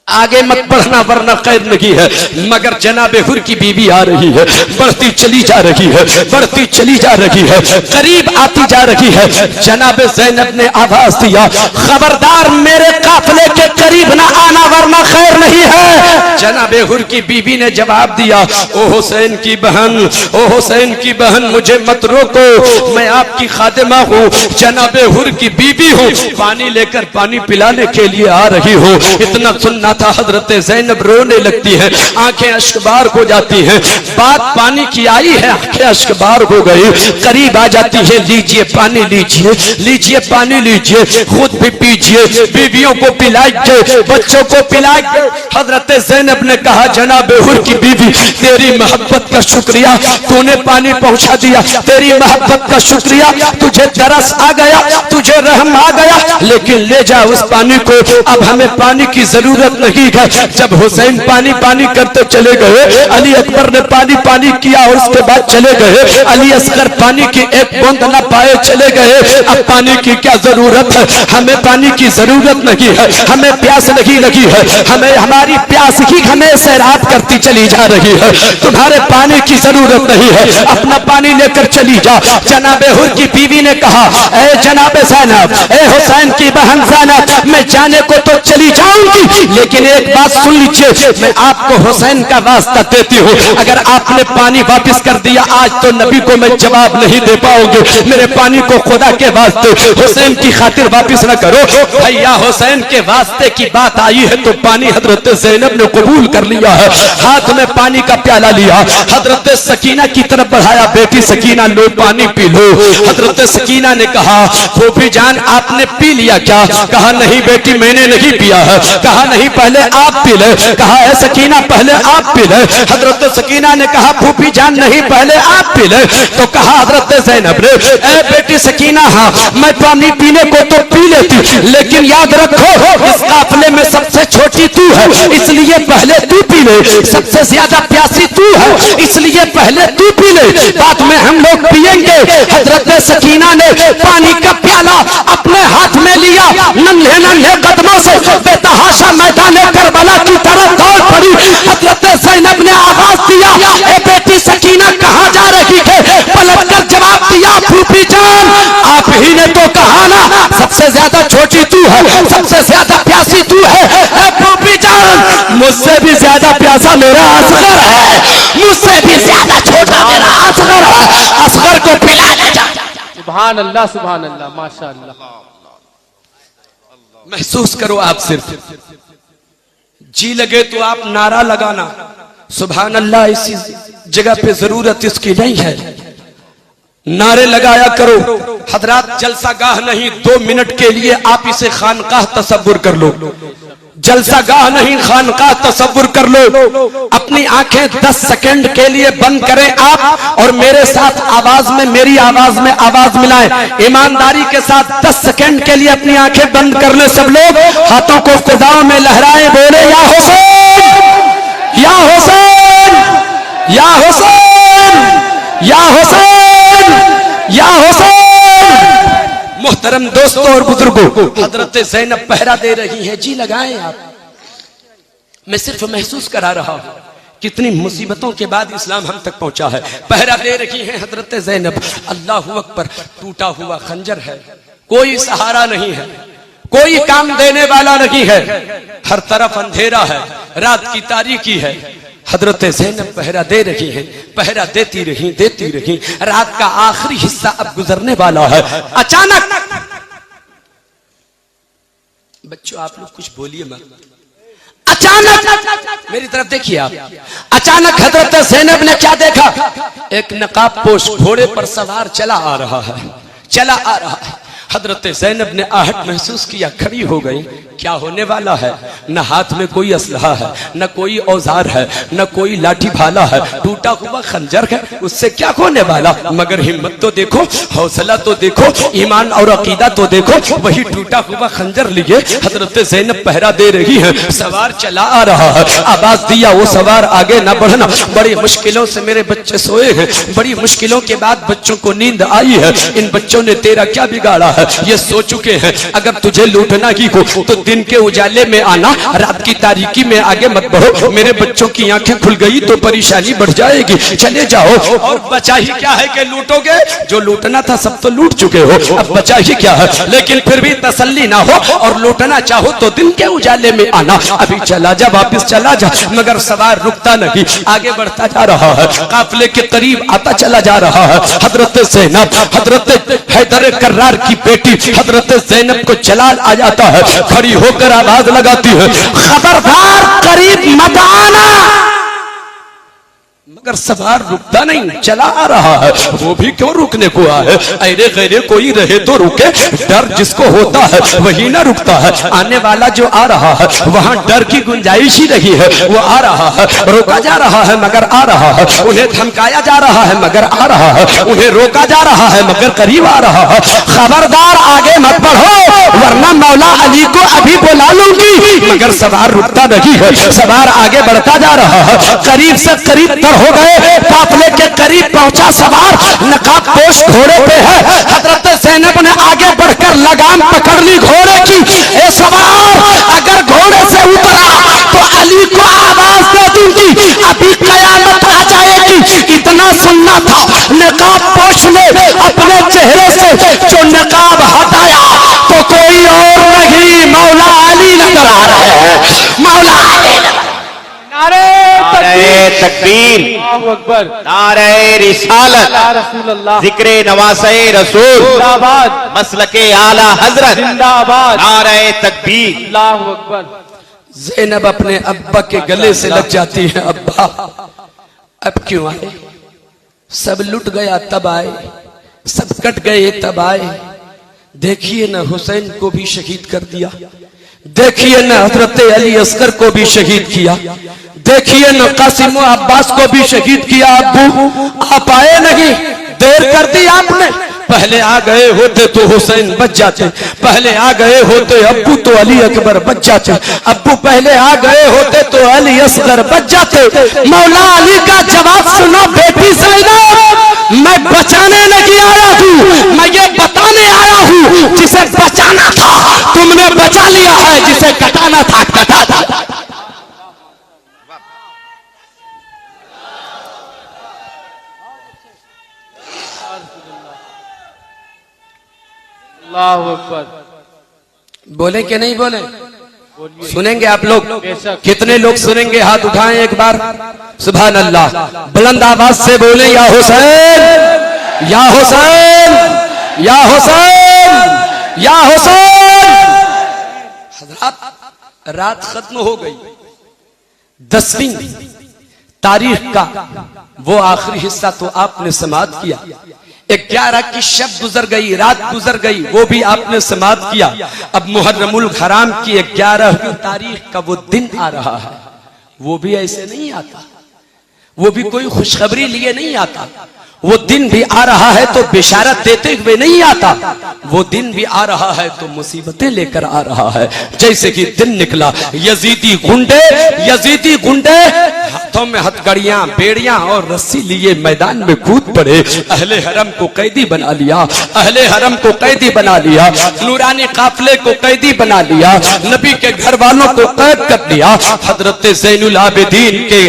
आगे मत बढ़ना वरना खैर नहीं है। मगर जनाबे हुर की बीवी आ रही है, बढ़ती चली जा रही है, बढ़ती चली जा रही है, करीब आती जा रही है। जनाबे ज़ैनब ने आवाज दिया, खबरदार मेरे काफिले के करीब ना आना वरना खैर नहीं है। जनाबे हुर की बीवी ने जवाब दिया, ओ हुसैन की बहन, ओ हुसैन की बहन, मुझे मत रोको, मैं आपकी खादिमा हूँ, जनाबे हुर की बीवी हूँ, पानी लेकर पानी पिलाने के लिए आ रही हूँ। इतना सुनना था, हजरत ज़ैनब रोने लगती है, आंखें अश्कबार हो जाती हैं। बात पानी की आई है, आंखें अश्कबार हो गई, करीब आ जाती है, लीजिए पानी लीजिए, लीजिए पानी लीजिए, खुद भी पीजिए, बीवियों को पिलाइए, बच्चों को पिलाइए। हजरत ज़ैनब ने कहा, जनाब हुर की बीवी, तेरी मोहब्बत का शुक्रिया, तूने पानी पहुंचा दिया, तेरी मोहब्बत का शुक्रिया, तुझे तरस आ गया, तुझे रहम आ गया, लेकिन ले जा उस पानी को, अब हमें पानी की जरूरत नहीं है। जब हुसैन पानी पानी करते चले गए, अली अकबर ने पानी पानी किया और उसके बाद चले गए, अली असगर पानी की एक बूंद न पाए चले गए। अब पानी की क्या जरूरत है, हमें पानी की जरूरत नहीं है, हमें प्यास नहीं लगी है, हमें हमारी प्यास ही हमें सैराब करती चली जा रही है, तुम्हारे पानी की जरूरत नहीं है, अपना पानी लेकर चली जा। जनाबे हुर की बीवी ने कहा, ए जनाबे ज़ैनब, ए हुसैन की बहन ज़ैनब, मैं जाने को तो चली जाऊंगी लेकिन एक बात सुन लीजिए, मैं आपको हुसैन का वास्ता देती हूँ, अगर आपने पानी वापस कर दिया आज तो नबी को मैं जवाब नहीं दे पाऊंगी। मेरे पानी को खुदा के वास्ते हुसैन की खातिर वापस न करो। भैया हुसैन के वास्ते की बात आई है तो पानी हजरत ज़ैनब ने कबूल कर लिया है। हाथ में पानी का प्याला लिया, हजरत सकीना की तरफ बढ़ाया, बेटी सकीना लो पानी पी लो। हजरत सकीना ने कहा फूफी जान आपने पी लिया क्या? कहा नहीं बेटी मैंने नहीं पिया है। कहा नहीं पहले आप पी ले। कहा है सकीना पहले आप पी ले। हजरत सकीना ने कहा फूफी जान नहीं पहले आप पी ले। तो कहा हजरत ज़ैनब ने ए बेटी सकीना हाँ मैं पानी पीने को तो पी लेती, लेकिन याद रखो इस काफले में सबसे छोटी तू है इसलिए पहले तू पी ले। सबसे ज्यादा प्यासी तू है इसलिए पहले तू पी ले, बाद में हम लोग पिएंगे। हजरत सकीना ने पानी का प्याला अपने हाथ में लिया, नन्हे नन्हे कदमों से बेतहाशा मैदान करबला की तरफ दौड़ पड़ी। हजरत ज़ैनब ने आवाज दिया ए बेटी सकीना कहाँ जा रही है? पलट कर जवाब दिया फूफी जान आप ही ने तो कहा ना सबसे ज्यादा छोटी तू है, सबसे ज्यादा प्यासी तू है। फूफी जान मुझसे भी ज्यादा प्यासा मेरा असगर है, मुझसे भी ज्यादा छोटा मेरा असगर है, असगर को पिला ले जा। सुभान अल्लाह माशाअल्लाह। महसूस करो आप सिर्फ जी लगे तो आप नारा लगाना सुभान अल्लाह, इसी जगह पे जरूरत इसकी नहीं है, नारे लगाया करो। हजरात जलसागाह नहीं 2 मिनट के लिए आप इसे खानकाह तसव्वुर कर लो, जलसागाह नहीं खानकाह तसव्वुर कर लो। अपनी आंखें 10 सेकंड के लिए बंद करें आप और मेरे साथ आवाज में मेरी आवाज में आवाज मिलाएं। ईमानदारी के साथ 10 सेकंड के लिए अपनी आंखें बंद कर ले सब लोग, हाथों को फिजाओं में लहराएं, बोले या हुसैन या हुसैन या हुसैन या हुसैन या हुसैन। मोहतरम दोस्तों और बुजुर्गों, हजरत ज़ैनब पहरा दे रही हैं, जी लगाएं आप। मैं सिर्फ महसूस करा रहा हूं कितनी मुसीबतों के बाद इस्लाम हम तक पहुंचा है। पहरा दे रही हैं हजरत ज़ैनब। अल्लाहु अकबर। टूटा हुआ खंजर है, कोई सहारा नहीं है, कोई काम देने वाला नहीं है, हर तरफ अंधेरा है, रात की तारीकी है। हजरत ज़ैनब पहरा दे रही हैं, पहरा देती रही। रात का आखिरी हिस्सा अब गुजरने वाला है। अचानक बच्चों आप लोग कुछ बोलिए मत, अचानक मेरी तरफ देखिए आप। अचानक हजरत ज़ैनब ने क्या देखा? एक नकाब पोश घोड़े पर सवार चला आ रहा है। हजरत ज़ैनब ने आहट महसूस किया, खड़ी हो गई। क्या होने वाला है? न हाथ में कोई असलहा है, न कोई औजार है, न कोई लाठी भाला है, टूटा हुआ खंजर है, उससे क्या होने वाला? मगर हिम्मत तो देखो, हौसला तो देखो, ईमान और अकीदा तो देखो। वही टूटा हुआ खंजर लिए हजरत ज़ैनब पहरा दे रही है, सवार चला आ रहा है। आवाज दिया वो सवार आगे न बढ़ना, बड़ी मुश्किलों से मेरे बच्चे सोए हैं, बड़ी मुश्किलों के बाद बच्चों को नींद आई है। इन बच्चों ने तेरा क्या बिगाड़ा है ये सो चुके हैं। अगर तुझे लूटना ही हो तो दिन के उजाले में आना, रात की तारीकी में आगे मत बढ़ो। मेरे बच्चों की आंखें खुल गई तो परेशानी बढ़ जाएगी, चले जाओ। और बचा ही क्या है कि लूटोगे? जो लूटना था सब तो लूट चुके हो, अब बचा ही क्या है? लेकिन फिर भी तसल्ली ना हो और लूटना चाहो तो दिन के उजाले में आना। अभी चला जा, वापिस चला जा। मगर सवार रुकता नहीं, आगे बढ़ता जा रहा है, काफिले के करीब आता चला जा रहा है। हजरत ज़ैनब, हजरत हैदर कर्रार की बेटी हजरत ज़ैनब को जलाल आ जाता है, खड़ी होकर आवाज लगाती है खबरदार करीब मत आना। मगर सवार रुकता नहीं, चला आ रहा है। वो भी क्यों रुकने को आए? अरे गैरे कोई रहे तो रुके, डर जिसको होता है वही ना रुकता है। आने वाला जो आ रहा है वहां डर की गुंजाइश ही नहीं है। वो आ रहा है, रोका जा रहा है मगर आ रहा है, उन्हें धमकाया जा रहा है मगर आ रहा है, उन्हें रोका जा रहा है मगर करीब आ रहा है। खबरदार आगे मत बढ़ो वरना मौला अली को अभी बुला लूंगी। मगर सवार रुकता नहीं है, सवार आगे बढ़ता जा रहा है। करीब से करीब तर हो गए, काफिले के करीब पहुंचा सवार, नकाब पोश घोड़े पे है। हजरत ज़ैनब ने आगे बढ़कर लगाम पकड़ ली घोड़े की। ए सवार अगर घोड़े से उतरा तो अली को आवाज दे दूंगी, अभी कयामत आ जाएगी। इतना सुनना था, नकाब पोश ने अपने चेहरे से जो नकाब हटाया तो कोई और नहीं मौला अली नजर आ रहे हैं। मौला नारे नारे तकबीर, अल्लाहु अकबर, नारे रिसालत, या रसूल अल्लाह, जिक्रे नवासे रसूल, जिंदाबाद, मसलके आला हजरत, जिंदाबाद, नारे तकबीर। अल्लाहु अकबर। ज़ैनब अपने अब्बा के गले से लग जाती है, अब्बा अब क्यों आए? सब लुट गया तब आए, सब कट गए तब आए। देखिए न हुसैन को भी शहीद कर दिया, देखिए न हजरत अली असगर को भी शहीद किया, देखिए न कासिम अब्बास को भी शहीद किया। अब्बू आप आए नहीं, देर कर दी आपने। पहले आ गए होते तो हुसैन बच जाते, पहले आ गए होते अब्बू तो अली अकबर बच जाते, अब्बू पहले आ गए होते तो अली असगर बच जाते। मौला अली का जवाब सुनो बेटी ज़ैनब, मैं बचाने नहीं आया हूँ, मैं ये बताने आया हूँ जिसे बचाना था तुमने बचा लिया है, जिसे कटाना था कटा था। अल्लाहु अकबर। बोले कि नहीं बोले? सुनेंगे आप लोग? बेशक। कितने लोग सुनेंगे? हाथ उठाएं एक बार। सुभान अल्लाह, बुलंद आवाज से बोले या हुसैन, या हुसैन, या हुसैन, या हुसैन। हज़रात, रात खत्म हो गई, 10वीं तारीख का वो आखिरी हिस्सा तो आपने समाप्त किया। 11 की शब गुजर गई, रात गुजर गई, वो भी आपने समाप्त किया। अब मुहर्रमुल हराम की 11वीं तारीख का वो दिन आ रहा है, वो भी ऐसे नहीं आता, वो भी कोई खुशखबरी लिए नहीं आता। वो दिन भी आ रहा है तो बिशारत देते हुए नहीं आता, वो दिन भी आ रहा है तो मुसीबतें लेकर आ रहा है। जैसे कि दिन निकला, यजीदी गुंडे हाथों में हथकड़ियां, बेड़ियां और रस्सी लिए मैदान में कूद पड़े। अहले हरम को कैदी बना लिया, अहले हरम को कैदी बना लिया, नूरानी काफिले को कैदी बना लिया, नबी के घर वालों को कैद कर लिया। हजरत ज़ैनुल आबिदीन के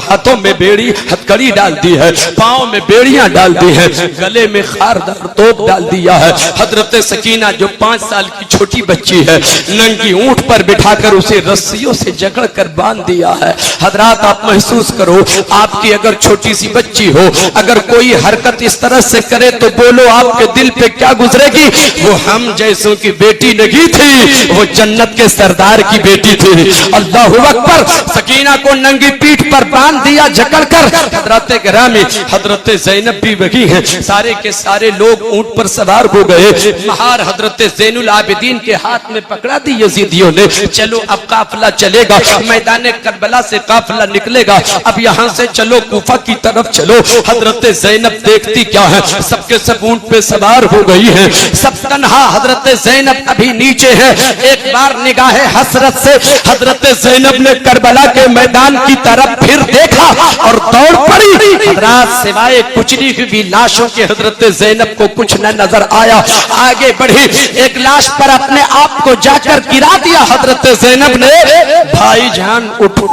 हाथों में बेड़ी हथकड़ी डाल दी है, पाँव में बेड़ियां डाल दी है, गले में खारदार तोप डाल दिया है। हजरत सकीना जो 5 साल की छोटी बच्ची है, नंगी ऊंट पर बिठाकर उसे रस्सियों से जकड़ कर बांध दिया है। हजरात, आप महसूस करो, आपकी अगर छोटी सी बच्ची हो, अगर कोई हरकत इस तरह से करे तो बोलो आपके दिल पे क्या गुजरेगी? वो हम जैसों की बेटी नहीं थी, वो जन्नत के सरदार की बेटी थी। अल्लाहु अकबर। सकीना को नंगी पीठ पर बांध दिया जकड़ कर। हजरत गिरामी, हजरत ज़ैनब भी वही है, सारे के सारे लोग ऊंट पर सवार हो गए। महार हजरत ज़ैनुल आबिदीन के हाथ में पकड़ा दी यजीदियों ने। चलो अब काफिला चलेगा, मैदान करबला से काफिला निकलेगा, अब यहाँ से चलो कूफा की तरफ चलो। हजरत ज़ैनब देखती क्या है, सबके सब ऊंट पे सवार हो गई है, सब तन्हा। हजरत ज़ैनब अभी नीचे है। एक बार निगाहे हसरत से हजरत ज़ैनब ने करबला के मैदान की तरफ फिर देखा और दौड़ पड़ी। हजरात, सिवाय कुचली हुई लाशों के हजरत ज़ैनब को कुछ न नजर आया। आगे बढ़ी, एक लाश पर अपने आप को जाकर गिरा दिया। हजरत ज़ैनब ने, भाईजान उठो,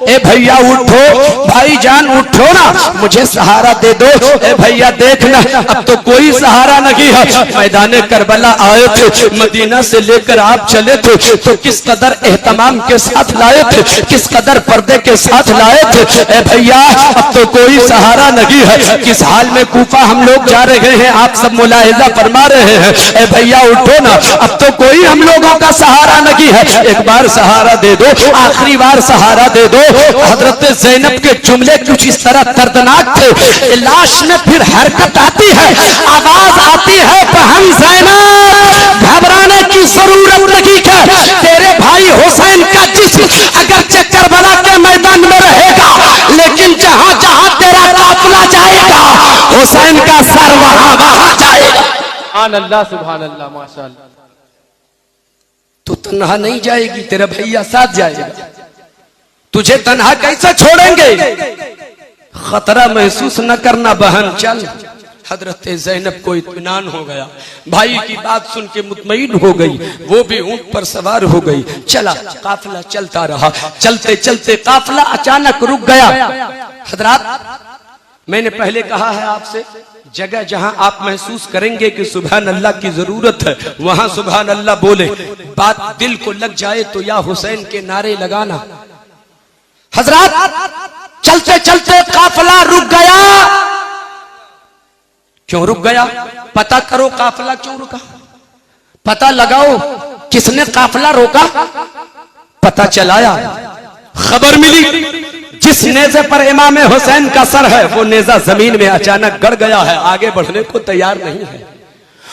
ए भैया उठो, भाईजान उठो ना, मुझे सहारा दे दो। ए भैया देखना, अब तो कोई सहारा नहीं है। मैदान करबला आए थे, मदीना से लेकर आप चले थे तो किस कदर एहतमाम के साथ लाए थे, किस कदर पर्दे के साथ लाए थे। ए भैया, अब तो कोई सहारा नहीं है। किस हाल में कूफा हम लोग जा रहे हैं, आप सब मुलाहिजा फरमा रहे हैं। ए भैया उठो ना, अब तो कोई हम लोगों का सहारा नहीं है, एक बार सहारा दे दो, आखिरी बार सहारा दे दो। हजरत ज़ैनब के जुमले कुछ इस तरह दर्दनाक थे। लाश में फिर हरकत आती है, आवाज आती है, बहन ज़ैनब घबराने की जरूरत नहीं है, तेरे भाई हुसैन का जिस्म अगरचे करबला के मैदान में रहेगा, लेकिन जहां जहां तेरा काफिला जाएगा, हुसैन का सर वहां वहां जाएगा। सुभान अल्लाह, सुभान अल्लाह, माशाअल्लाह। तू तन्हा नहीं जाएगी, तेरा भैया साथ जाएगा, तुझे तन्हा कैसे छोड़ेंगे? खतरा महसूस न करना बहन, चल। हजरत ज़ैनब को इत्मीनान हो गया, भाई की बात सुन के मुतमईन हो गई, वो भी ऊंट पर सवार हो गई। चला, काफिला चलता रहा। चलते चलते काफिला अचानक रुक गया। हजरात, मैंने पहले कहा है आपसे, जगह जहां आप महसूस करेंगे कि सुभान अल्लाह की जरूरत है, वहां सुभान अल्लाह बोले। बात दिल को लग जाए तो या हुसैन के नारे लगाना। हजरत चलते चलते काफिला रुक गया। क्यों रुक गया? पता करो काफिला क्यों रुका, पता लगाओ किसने काफिला रोका। पता चलाया, खबर मिली जिस नेज़े पर इमाम हुसैन का सर है वो नेज़ा जमीन में अचानक गड़ गया है, आगे बढ़ने को तैयार नहीं है।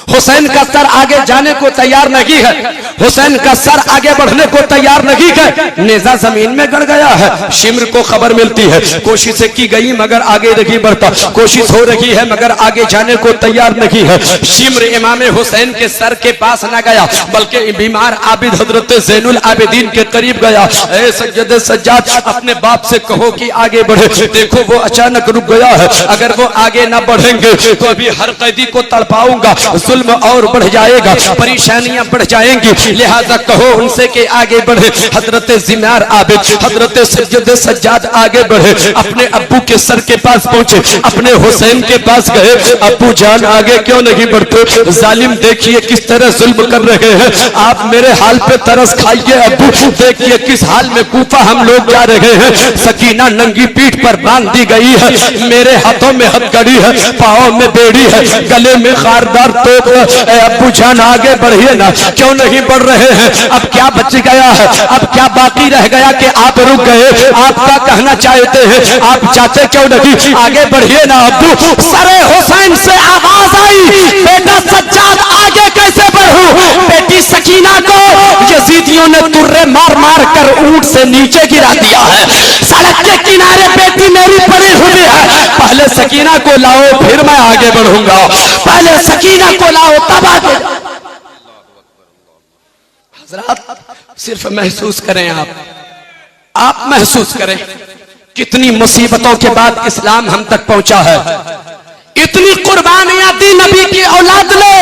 हुसैन का सर आगे जाने को तैयार नहीं है, हुसैन का सर आगे बढ़ने को तैयार नहीं है, नेज़ा जमीन में गड़ गया है। शिम्र को खबर मिलती है, कोशिशें की गई मगर आगे नहीं बढ़ता, कोशिश हो रही है मगर आगे जाने को तैयार नहीं है। शिम्र इमाम हुसैन के सर के पास ना गया बल्कि बीमार आबिद हजरत ज़ैनुल आबिदीन के करीब गया। ऐ सज्जद सज्जाद, अपने बाप से कहो कि आगे बढ़े। देखो वो अचानक रुक गया है, अगर वो आगे ना बढ़ेंगे तो अभी हर कैदी को तड़पाऊंगा, जुल्म और बढ़ जाएगा, परेशानियां बढ़ जाएंगी, लिहाजा कहो उनसे कि आगे बढ़े। हजरत ज़िमार आबिद, हजरत सज्जद सज्जाद आगे बढ़े, अपने अब्बू के सर के पास पहुंचे, अपने हुसैन के पास गए। अब्बू जान आगे क्यों नहीं बढ़ते? जालिम देखिए किस तरह जुल्म कर रहे हैं, आप मेरे हाल पे तरस खाइए। अब्बू देखिए किस हाल में कूफा हम लोग जा रहे हैं। सकीना नंगी पीठ पर बांध दी गई है, मेरे हाथों में हथकड़ी है, पाँव में बेड़ी है, गले में खारदार तोप। अब्बू जान आगे बढ़िए ना, क्यों नहीं बढ़ रहे हैं? अब क्या बच गया है, अब क्या बाकी रह गया कि आप रुक गए? आप क्या कहना चाहते हैं? आप चाहते क्यों नहीं? आगे बढ़िए ना अब्बू। सरे हुसैन से आवाज आई, बेटा सज्जाद आगे कैसे बढ़ूं? बेटी सकीना को यजीदियों ने तुर्रे मार मार कर ऊंट से नीचे गिरा दिया है, सड़क के किनारे बेटी मेरी पड़ी हुई है। पहले सकीना को लाओ फिर मैं आगे बढ़ूंगा, पहले सकीना को लाओ तब आगे। हजरत सिर्फ महसूस करें, आप महसूस करें कितनी मुसीबतों के बाद इस्लाम हम तक पहुंचा है। इतनी कुर्बानियां दी नबी की औलाद ने,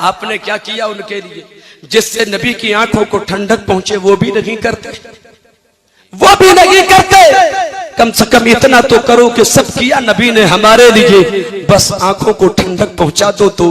आपने क्या किया उनके लिए जिससे नबी की आंखों को ठंडक पहुंचे? वो भी नहीं करते, वो भी नहीं करते। कम से कम इतना तो करो कि सब किया नबी ने हमारे लिए, बस आंखों को ठंडक पहुंचा दो तो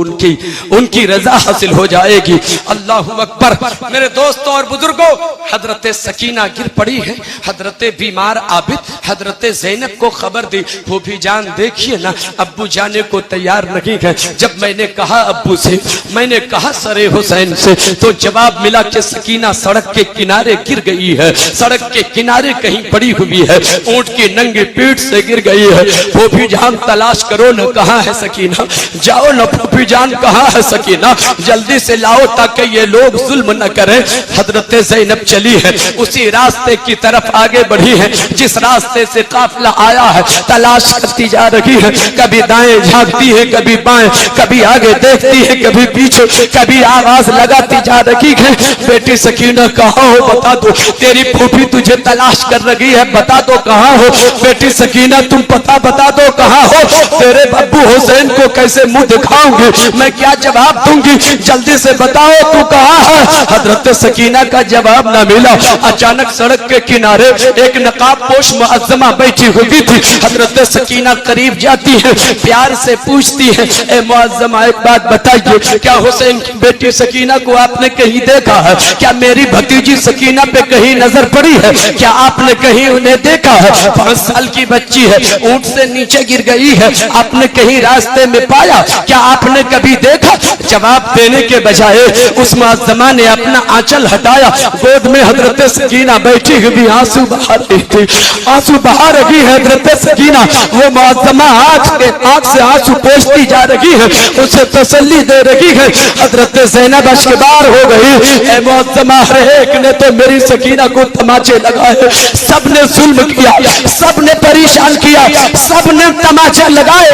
उनकी रजा हासिल हो जाएगी। अल्लाहु अकबर। मेरे दोस्तों और बुजुर्गों, हजरत सकीना गिर पड़ी है, हजरत बीमार आबिद, हजरत ज़ैनब को खबर दी। वो भी जान देखिए ना, अब्बू जाने को तैयार नहीं है। जब मैंने कहा अब्बू से, मैंने कहा सरे हुसैन से, तो जवाब मिला कि सकीना सड़क के किनारे गिर गई है, सड़क के किनारे कहीं पड़ी हुई है, ऊंट की नंगी पीठ से गिर गई है। वो भी जान तलाश करो न, कहाँ है सकीना? जाओ न, फूफी जान कहाँ है सकीना? जल्दी से लाओ ताकि ये लोग जुल्म न करें। हजरत ज़ैनब चली है, उसी रास्ते की तरफ आगे बढ़ी है जिस रास्ते से काफिला आया है, तलाश करती जा रही है। कभी दाएं झांकती है, कभी बाएं, कभी आगे देखती है, कभी पीछे, कभी आवाज लगाती जा रही है, बेटी सकीना कहाँ हो बता दो, तेरी फूफी तुझे तलाश कर रही है, बता दो कहाँ हो। बेटी सकीना तुम पता बता दो कहाँ हो, तेरे अब्बू हुसैन को कैसे मुंह दिखाऊंगी, मैं क्या जवाब दूंगी, जल्दी से बताओ तू कहाँ है। हजरत सकीना का जवाब न मिला। अचानक सड़क के किनारे एक नकाब पोश मुअज्जमा बैठी हुई थी। हजरत सकीना करीब जाती है, प्यार से पूछती है, ए मुअज्जमा एक बात बताइए, क्या हुसैन की बेटी सकीना को आपने कहीं देखा है? क्या मेरी भतीजी सकीना पे कहीं नजर पड़ी है? क्या आपने कहीं उन्हें देखा है? 5 साल की बच्ची है, ऊंट से नीचे गिर गई है, आपने कहीं रास्ते में पाया? क्या आपने कभी देखा? जवाब देने के बजाय उस मुअज्जमा ने अपना आंचल हटाया, गोद में हजरत सकीना बैठी हुई आंसू बहा रही थी, आंसू बहा रही है हजरत सकीना। वो मुअज्जमा आंख से आंसू पोंछती जा रही है, उसे तसल्ली दे रही है। हजरत ज़ैनब अश्कबार हो गई, ए मुअज्जमा, हर एक ने तो मेरी सकीना को तमाचे लगाए, सबने जुल्म किया, सबने परेशान किया, सबने तमाचे लगाए।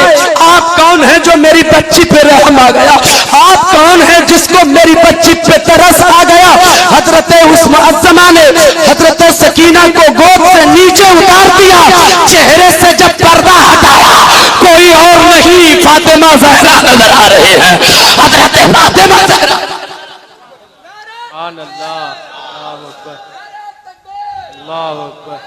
आप कौन है जो मेरी बच्ची पे रहम आ गया? आप कौन है जिसको मेरी बच्ची पे तरस आ गया? हजरत उस मुअज्जमा ने हजरत सकीना को गोद से नीचे उतार दिया, चेहरे से जब पर्दा हटाया कोई और नहीं, फातिमा ज़हरा नजर आ रहे हैं। हजरत फातिमा ज़हरा। अल्लाहु अकबर,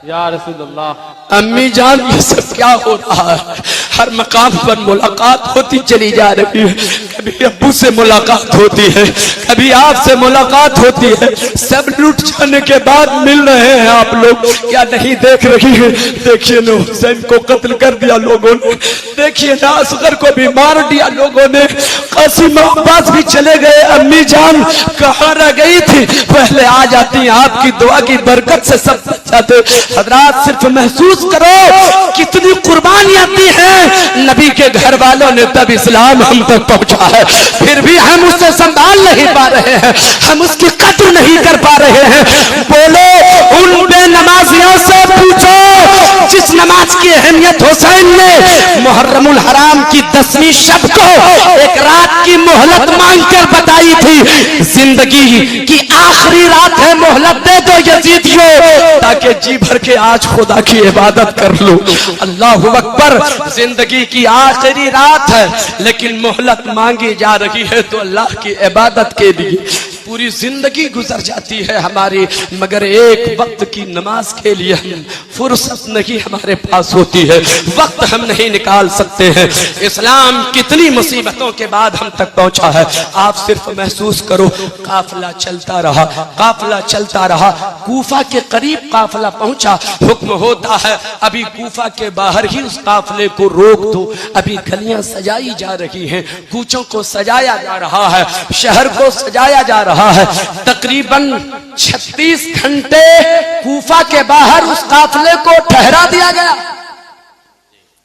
या रसूल अल्लाह। अम्मी जान ये सब क्या हो रहा है? हर मकाम पर मुलाकात होती चली जा रही है। कभी अब्बू से मुलाकात होती है, कभी आपसे मुलाकात होती है। सब लूट जाने के बाद मिल रहे हैं आप लोग, क्या नहीं देख रही है? देखिए ना, हुसैन को कत्ल कर दिया लोगों ने, देखिए ना असगर को भी मार दिया लोगों ने, कासिम अब्बास भी चले गए। अम्मी जान कहाँ रह गई थी? पहले आ जाती, आपकी दुआ की बरकत से सब बच जाते। हजरात सिर्फ महसूस करो कितनी कुर्बानियां दी हैं नबी के घर वालों ने, तब इस्लाम हम तक पहुंचा है। फिर भी हम उसे संभाल नहीं पा रहे हैं, हम उसकी कद्र नहीं कर पा रहे हैं। बोलो उन बेनमाजियों से पूछो जिस नमाज की अहमियत हुसैन ने मुहर्रमुल हराम की 10वीं शब को एक रात की मोहलत मांगकर बताई थी। जिंदगी की आखिरी रात है, मोहलत दे दो यजीदियों, ताकि जी भर के आज खुदा की इबादत कर लो। अल्लाहु अकबर। जिंदगी की आखिरी रात है लेकिन मोहलत मांगी जा रही है तो अल्लाह की इबादत के लिए पूरी जिंदगी गुजर जाती है हमारी, मगर एक वक्त की नमाज के लिए हम फुर्सत नहीं हमारे पास होती है, वक्त हम नहीं निकाल सकते हैं। इस्लाम कितनी मुसीबतों के बाद हम तक पहुंचा है, आप सिर्फ महसूस करो। काफिला चलता रहा, काफिला चलता रहा, कूफा के करीब काफिला पहुंचा। हुक्म होता है अभी कूफा के बाहर ही उस काफिले को रोक दो। अभी गलियां सजाई जा रही हैं, कूचों को सजाया जा रहा है, शहर को सजाया जा रहा है। तकरीबन 36 घंटे कूफा के बाहर उस काफिले को ठहरा दिया गया।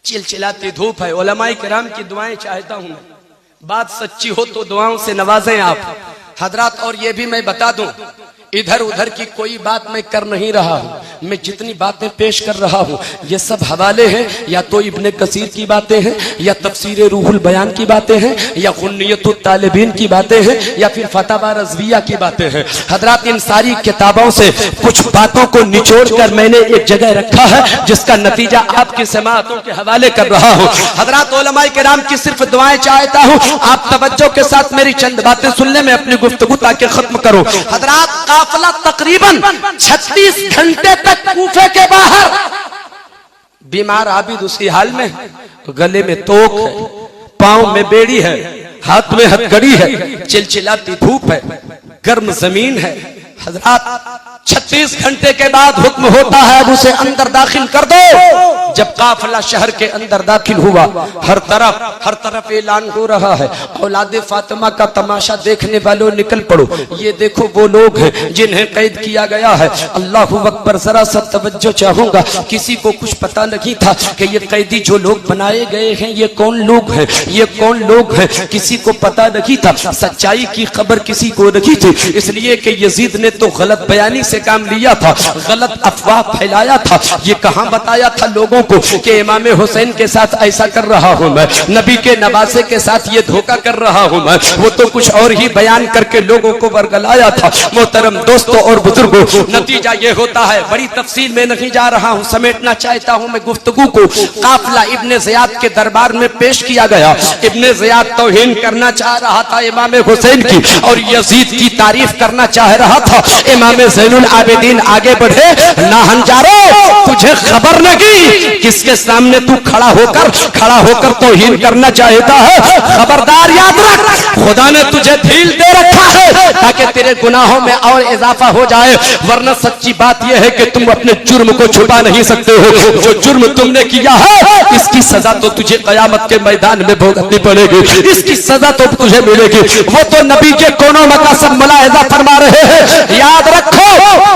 चिलचिलाती धूप है। उलमाए किराम की दुआएं चाहता हूं, बात सच्ची हो तो दुआओं से नवाजें आप हजरात। और ये भी मैं बता दूं, इधर उधर की कोई बात मैं कर नहीं रहा हूं। मैं जितनी बातें पेश कर रहा हूं ये सब हवाले हैं, या तो इब्ने कसीर की बातें हैं, या तफसीर रूहुल बयान की बातें हैं, या गुन्नियतुत तालिबीन की बातें हैं, या फिर फतवा रज़विया की बातें हैं। हजरात इन सारी किताबों से कुछ बातों को निचोड़ कर मैंने एक जगह रखा है, जिसका नतीजा आपकी समाअतों के हवाले कर रहा हूं। हजरात उलमाए किराम की सिर्फ दुआएं चाहता हूं, आप तवज्जो के साथ मेरी चंद बातें सुनने में अपनी गुफ्तगू ताकि खत्म करो। हजरात काफिला तकरीबन 36 घंटे तक कूफे के बाहर, बीमार आबिद उसी हाल में, गले में तोक है, पांव में बेड़ी है, हाथ में हथकड़ी है, चिलचिलाती धूप है, गर्म जमीन है। हजरात 36 घंटे के बाद हुक्म होता है अब उसे अंदर दाखिल कर दो। जब काफिला शहर के अंदर दाखिल हुआ, हर तरफ ऐलान हो रहा है, औलादे फातिमा का तमाशा देखने वालों निकल पड़ो, ये देखो वो लोग हैं जिन्हें कैद किया गया है। अल्लाहु अकबर। जरा सा तवज्जो चाहूंगा, किसी को कुछ पता नहीं था कि ये कैदी जो लोग बनाए गए हैं ये कौन लोग हैं, ये कौन लोग हैं, किसी को पता नहीं था। सच्चाई की खबर किसी को नहीं थी, इसलिए कि यजीद ने तो गलत बयानी से काम लिया था, गलत अफवाह फैलाया था। ये कहां बताया था लोगों को कि इमाम हुसैन के साथ ऐसा कर रहा हूं मैं, नबी के नवासे के साथ ये धोखा कर रहा हूं मैं, वो तो कुछ और ही बयान करके लोगों को बरगलाया था। मोहतरम दोस्तों और बुजुर्गों, नतीजा ये होता है, बड़ी तफसील में नहीं जा रहा हूं, समेटना चाहता हूं मैं गुफ्तगू को। काफिला इब्ने ज़ियाद के दरबार में पेश किया गया। इब्ने ज़ियाद तौहीन करना चाह रहा था इमाम हुसैन की और यजीद की तारीफ करना चाह रहा था। इमाम ज़ैनुल आबिदीन आगे बढ़े, नाहंजारो तुझे खबर नहीं किसके सामने तू खड़ा होकर तौहीन करना चाहता है? खबरदार याद रख, खुदा ने तुझे ढील दे रखा है ताकि तेरे गुनाहों में और इजाफा हो जाए, वरना सच्ची बात यह है कि तुम अपने जुर्म को छुपा नहीं सकते हो। जो जुर्म तुमने किया है इसकी सजा तो तुझे कयामत के मैदान में भुगतनी पड़ेगी, इसकी सजा तो तुझे मिलेगी। वो तो नबी के कोनों मकासद मुलाहिजा फरमा रहे हैं, याद रखो।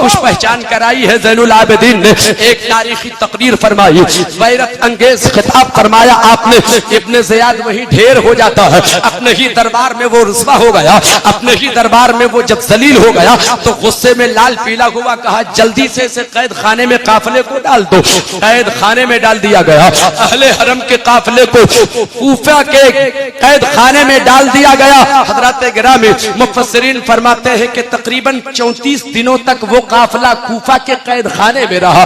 कुछ पहचान कराई है ज़ैनुल आबिदीन ने, एक तारीखी तकरीर फरमाई, गैरत अंगेज खिताब फरमाया आपने। इब्ने ज़ियाद वही ढेर हो जाता है, अपने ही दरबार में वो रुस्वा हो गया, अपने ही दरबार में वो जब जलील हो गया तो गुस्से में लाल पीला हुआ, कहा जल्दी से इसे कैद खाने में काफिले को डाल दो। कैद खाने में डाल दिया गया। अहले हरम के काफिले को कूफा के कैद खाने में डाल दिया गया। हजरत गिरामी मुफस्सिरीन फरमाते हैं कि तकरीबन 34 दिनों तक वो काफिला कूफा के कैद खाने में रहा।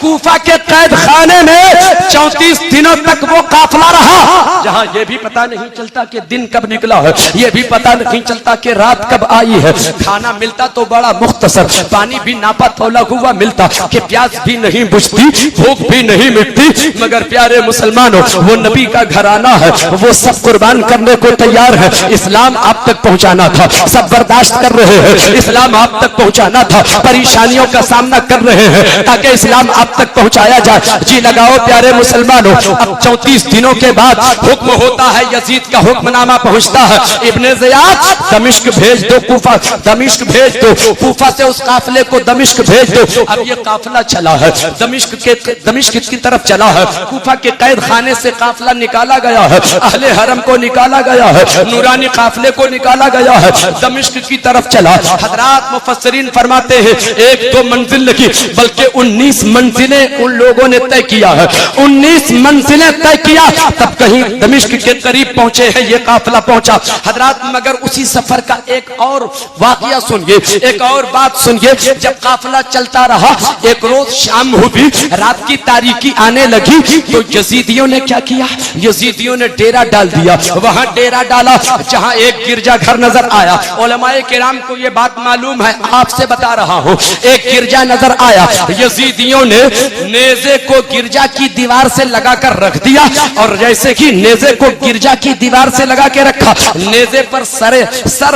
कूफा के कैद खाने में 34 दिनों तक वो काफिला रहा, जहां ये भी पता नहीं चलता कि दिन कब निकला है, ये भी पता नहीं चलता कि रात कब आई है। खाना मिलता तो बड़ा मुख्तसर, पानी भी नापा तोला हुआ मिलता, कि प्यास भी नहीं बुझती, भूख भी नहीं मिटती। मगर प्यारे मुसलमानों, वो नबी का घराना है, वो सब कुर्बान करने को तैयार है। इस्लाम आप तक पहुंचाना था, सब बर्दाश्त कर रहे हैं। इस्लाम आप तक पहुंचाना था, परेशानियों का सामना कर रहे हैं ताकि इस्लाम आप तक पहुंचाया जाए। जी लगाओ प्यारे मुसलमानों। अब 34 दिनों के बाद हुक्म होता है, यजीद का हुक्मनामा पहुंचता है, इब्ने ज़ियाद दमिश्क भेज दो, कूफा दमिश्क भेज दो, कूफा से उस काफिले को दमिश्क भेज दो। अब ये काफिला चला है, दमिश्क की तरफ चला है, कूफा के कैद खाने से काफिला निकाला गया है, अहले हरम को निकाला गया है, नूरानी काफिले को निकाला गया है, दमिश्क की तरफ चला। हजरात मुफस्सिरीन फरमाते हैं 1-2 मंजिल लगी, बल्कि 19 मंजिलें उन लोगों ने तय किया है, 19 मंजिलें तय किया, तब कहीं दमिश्क के करीब पहुंचे हैं, ये काफिला पहुंचा। हजरात मगर उसी सफर का एक और वाकया सुनिए, एक और बात सुनिए। जब काफिला चलता रहा, एक रोज शाम हुई, रात की तारीकी आने लगी, तो यजीदियों ने क्या किया, यजीदियों ने डेरा डाल दिया। वहां डेरा डाला जहां एक गिरजा घर नजर आया। उलमाए किराम को यह बात मालूम है, आपसे बता रहा हूं। एक गिरजा नजर आया, यजीदियों ने नेज़े को गिरजा की दीवार से लगाकर रख दिया, और जैसे कि नेज़े को गिरजा की दीवार से लगा के रखा, नेज़े पर सर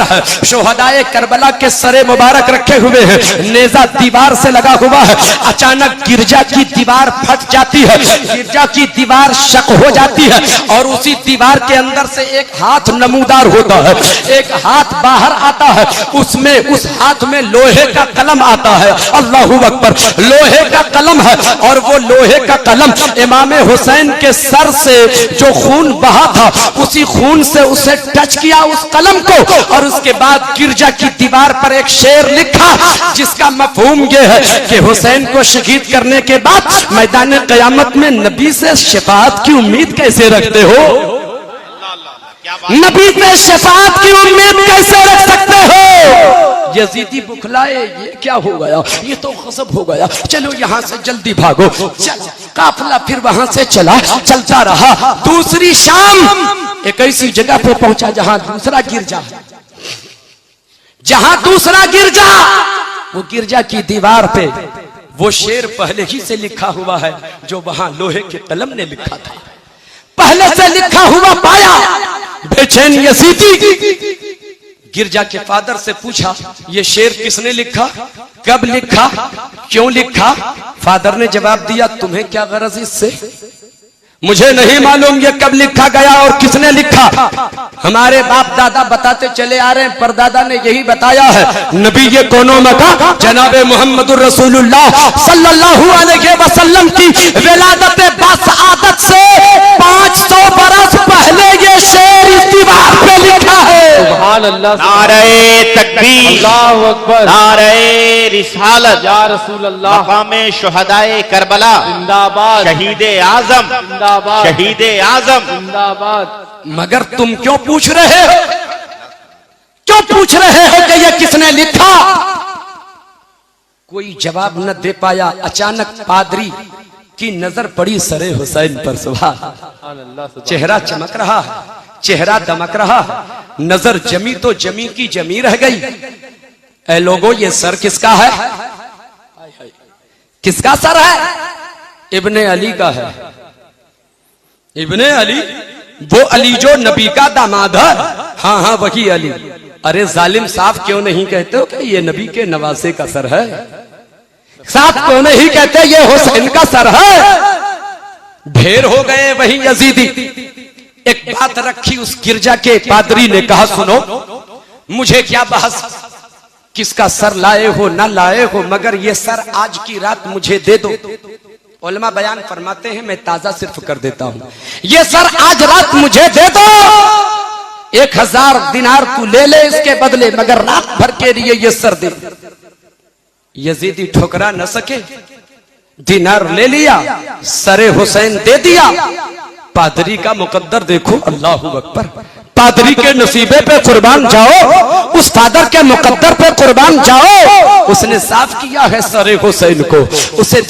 है, शोहदाए करबला के सरे मुबारक रखे हुए हैं, नेज़ा दीवार से लगा हुआ है। अचानक गिरजा की दीवार फट जाती है, गिरजा की दीवार शक हो जाती है, और उसी दीवार के अंदर से एक हाथ नमूदार होता है, एक हाथ बाहर आता है, उसमें उस हाथ में लोहे का कलम आता है। अल्लाहू अकबर, लोहे का कलम है, और वो लोहे का कलम इमाम हुसैन के सर से जो खून बहा था, उसी खून से उसे टच किया उस कलम को, और उसके बाद गिरजा की दीवार पर एक शेर लिखा, जिसका मफहूम ये है कि हुसैन को शहीद करने के बाद मैदान क़यामत में नबी से शफाअत की उम्मीद कैसे रखते हो? नबी से शफाअत की उम्मीद कैसे रख सकते हो? यजीदी बुखलाए, ये क्या हो गया, ये तो गजब हो गया, चलो यहां से जल्दी भागो। चल काफिला फिर वहां से चलता रहा। दूसरी शाम एक ऐसी जगह पे पहुंचा जहां दूसरा गिरजा, वो गिरजा की दीवार पे वो शेर पहले ही से लिखा हुआ है, जो वहां लोहे के कलम ने लिखा था, पहले से लिखा हुआ पाया। बेचैन यजीदी गिरजा के फादर से पूछा, ये शेर किसने लिखा, कब लिखा, क्यों लिखा? फादर ने जवाब दिया, तुम्हें क्या गरज इससे, मुझे नहीं मालूम ये कब लिखा गया और किसने लिखा। हमारे बाप दादा बताते चले आ रहे हैं, परदादा ने यही बताया है। नबी ये कोनो मका जनाबे मोहम्मदुर रसूलुल्लाह सल्लल्लाहु अलैहि वसल्लम की विलादत बासआदत से 500 बरस पहले ये शेर इस दीवार पे लिखा है। सुभान अल्लाह, नारे तकबीर, अल्लाहु अकबर, नारे रिसालत, या रसूल अल्लाह, मकामे शुहदाए करबला जिंदाबाद, शहीद आजम जिंदाबाद, शहीद आजम जिंदाबाद। मगर तुम क्यों पूछ रहे हो, क्यों पूछ रहे हो कि ये किसने लिखा? कोई जवाब न दे पाया। अचानक पादरी की नजर पड़ी सरे हुसैन पर। सुभान, चेहरा चमक रहा, चेहरा दमक रहा, नजर जमी तो जमी की जमी रह गई। ऐ लोगों, ये सर किसका है, किसका सर है? इब्ने अली का है। इब्ने अली, वो अली जो नबी का दामाद है। हाँ हाँ, वही अली। अरे जालिम, साफ क्यों नहीं कहते हो कि ये नबी के नवासे का सर है? साफ क्यों नहीं कहते ये हुसैन का सर है? ढेर हो गए वही यजीदी। एक बात रखी उस गिरजा के पादरी ने, कहा सुनो, मुझे क्या बहस किसका सर लाए हो ना लाए हो, मगर ये सर आज की रात मुझे दे दो। उलमा बयान फरमाते हैं, मैं ताजा सिर्फ कर देता हूं, ये सर आज रात मुझे दे दो। 1000 दिनार तू ले ले इसके बदले, मगर रात भर के लिए ये सर दे। यजीदी ठुकरा न सके, दिनार ले लिया, सरे हुसैन दे दिया। पादरी का मुकद्दर देखो, अल्लाहू अकबर। पादरी के नसीबे पे कुर्बान जाओ, उस फादर के मुकद्दर पे कुर्बान जाओ। उसने साफ किया है सरे हुसैन को, उसे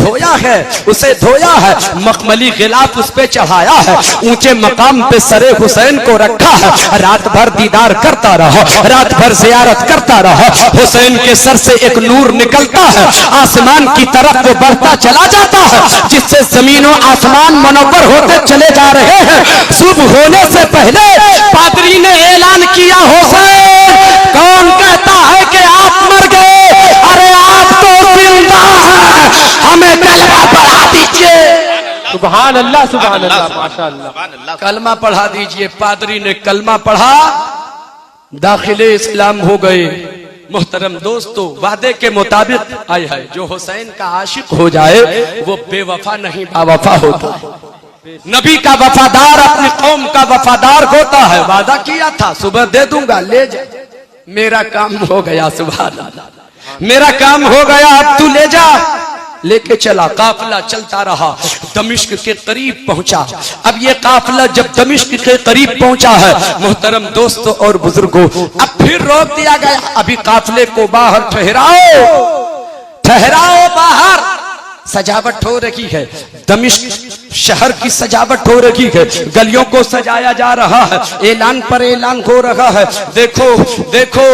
धोया है, मखमली गिलाफ उस पे चढ़ाया है, ऊंचे मकाम पे सरे हुसैन को रखा है। रात भर दीदार करता रहा, रात भर जियारत करता रहा। हुसैन के सर से एक नूर निकलता है, आसमान की तरफ वो बढ़ता चला जाता है, जिससे जमीनों आसमान मुनव्वर होते चले जा रहे हैं। सुबह होने से पहले पादरी ने ऐलान किया, हुसैन कौन कहता है कि आप मर गए? अरे आप तो जिंदा हैं, हमें कलमा पढ़ा दीजिए। सुभान अल्लाह, सुभान अल्लाह, माशाअल्लाह। कलमा पढ़ा दीजिए। पादरी ने कलमा पढ़ा, दाखिले इस्लाम हो गए। मोहतरम दोस्तों, वादे के मुताबिक आए है, जो हुसैन का आशिक हो जाए वो बेवफा नहीं बावफा होता है। नबी का वफादार अपनी कौम का वफादार होता है। वादा किया था सुबह दे दूंगा, ले जा। मेरा काम हो गया, सुभान अल्लाह, मेरा काम हो गया, अब तू ले जा। लेके चला, काफिला चलता रहा, दमिश्क के करीब पहुंचा। अब ये काफिला जब दमिश्क के करीब पहुंचा है, मोहतरम दोस्तों और बुजुर्गों, अब फिर रोक दिया गया, अभी काफिले को बाहर ठहराओ बाहर। सजावट हो रही है, दमिश्क शहर की सजावट हो रही है, गलियों को सजाया जा रहा है, ऐलान पर ऐलान हो रहा है। देखो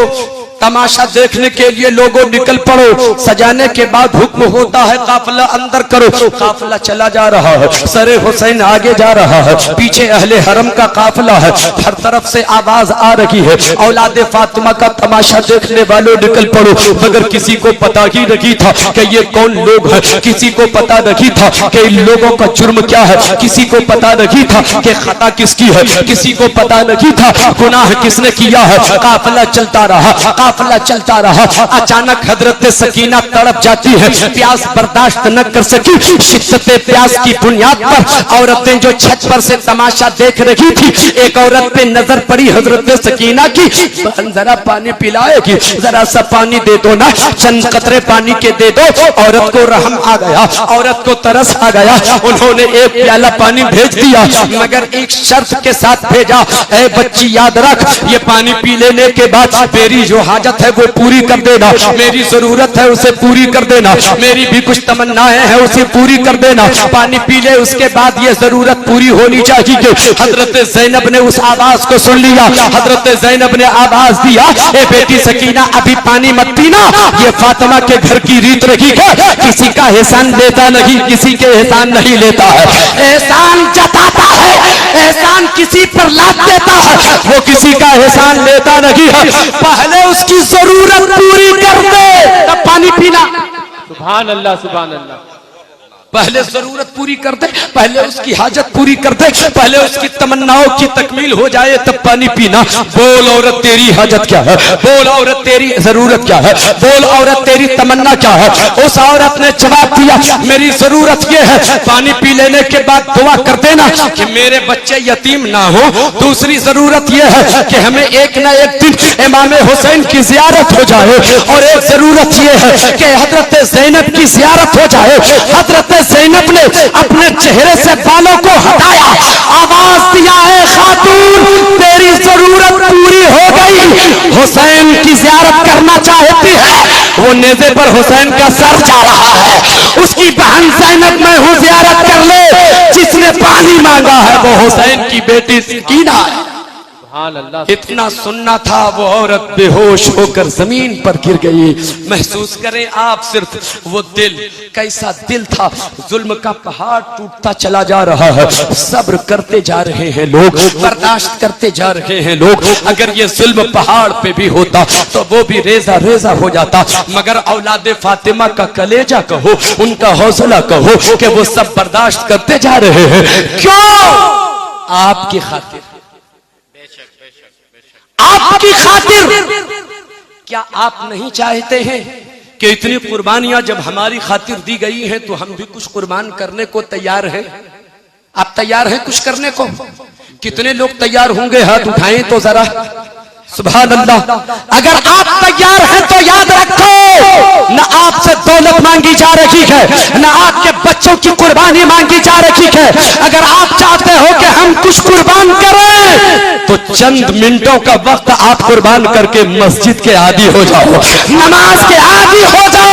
तमाशा देखने के लिए लोगों निकल पड़ो। सजाने के बाद हुक्म होता है काफिला अंदर करो। काफिला चला जा रहा है, सरे हुसैन आगे जा रहा है, पीछे अहले हरम का काफिला है। हर तरफ से आवाज आ रही है, औलादे फातिमा का तमाशा देखने वालों निकल पड़ो। मगर किसी को पता ही नहीं था कि ये कौन लोग हैं, किसी को पता नहीं था कि इन लोगों का जुर्म क्या है, किसी को पता नहीं था कि खता किसकी है, किसी को पता नहीं था गुनाह किसने किया है। काफिला चलता रहा, अचानक हजरत सकीना तड़प जाती है, प्यास बर्दाश्त न कर सकी। शिद्दत प्यास की बुनियाद पर औरतें जो छत पर से तमाशा देख रही थी, एक औरत पे नजर पड़ी हजरत सकीना की। बहन जरा पानी पिलाएगी, जरा सा पानी दे दो ना, चंद कतरे पानी के दे दो। औरत को रहम आ गया, औरत को तरस आ गया। उन्होंने एक प्याला पानी भेज दिया, मगर एक शर्त के साथ भेजा, ऐ बच्ची याद रख, ये पानी पी लेने के बाद मेरी जो हाजत है वो पूरी कर देना, मेरी जरूरत है उसे पूरी कर देना, मेरी भी कुछ तमन्नाएं हैं उसे पूरी कर देना। पानी पी ले, उसके बाद ये जरूरत पूरी होनी चाहिए। हजरत ज़ैनब ने उस आवाज को सुन लिया, हजरत ज़ैनब ने आवाज दिया, ए बेटी सकीना अभी पानी मत पीना, ये फातिमा के घर की रीत रही है, किसी का एहसान लेता नहीं, किसी के एहसान नहीं लेता है। एहसान जताता है, एहसान किसी पर लाद देता है, वो किसी का एहसान लेता नहीं है। पहले उसकी जरूरत पूरी कर दे तब पानी पीना। सुभान अल्लाह, सुभान अल्लाह। पहले जरूरत पूरी कर दे, पहले उसकी हाजत पूरी कर दे, पहले उसकी तमन्नाओं की तकमील हो जाए तब पानी पीना। बोल औरत तेरी हाजत क्या है, बोल औरत तेरी जरूरत क्या है, बोल औरत तेरी तमन्ना क्या है। उस औरत ने जवाब दिया, मेरी जरूरत ये है, पानी पी लेने के बाद दुआ कर देना कि मेरे बच्चे यतीम ना हो। दूसरी जरूरत ये है कि हमें एक ना एक दिन इमाम हुसैन की जियारत हो जाए, और एक जरूरत ये है कि हजरत ज़ैनब की जियारत हो जाए। हजरत ज़ैनब ने अपने चेहरे से बालों को हटाया, आवाज दिया, है खातून तेरी जरूरत पूरी हो गई। हुसैन की जियारत करना चाहती है, वो नेज़े पर हुसैन का सर जा रहा है। उसकी बहन ज़ैनब मैं हूँ, जियारत कर ले। जिसने पानी मांगा है वो हुसैन की बेटी सकीना है। इतना सुनना था, वो औरत बेहोश होकर जमीन पर गिर गई। महसूस करें आप सिर्फ वो दिल, कैसा दिल था। जुल्म का पहाड़ टूटता चला जा रहा है, सब्र करते जा रहे हैं लोग, बर्दाश्त करते जा रहे हैं लोग। अगर ये जुल्म पहाड़ पे भी होता तो वो भी रेजा रेजा हो जाता, मगर औलादे फातिमा का कलेजा कहो, उनका हौसला कहो कि वो सब बर्दाश्त करते जा रहे हैं। क्यों? आपकी खातिर, आपकी खातिर। क्या आप नहीं चाहते हैं कि इतनी कुर्बानियां जब हमारी खातिर दी गई हैं तो हम भी कुछ कुर्बान करने को तैयार हैं? आप तैयार हैं कुछ करने को? कितने लोग तैयार होंगे? हाथ उठाएं तो जरा। सुभान अल्लाह। अगर आप तैयार हैं तो याद रखो, न आपसे दौलत मांगी जा रही है, न आपके बच्चों की कुर्बानी मांगी जा रही है। अगर आप चाहते हो कि हम कुछ कुर्बान करें तो चंद मिनटों का वक्त आप कुर्बान करके मस्जिद के आदी हो जाओ, नमाज के आदी हो जाओ।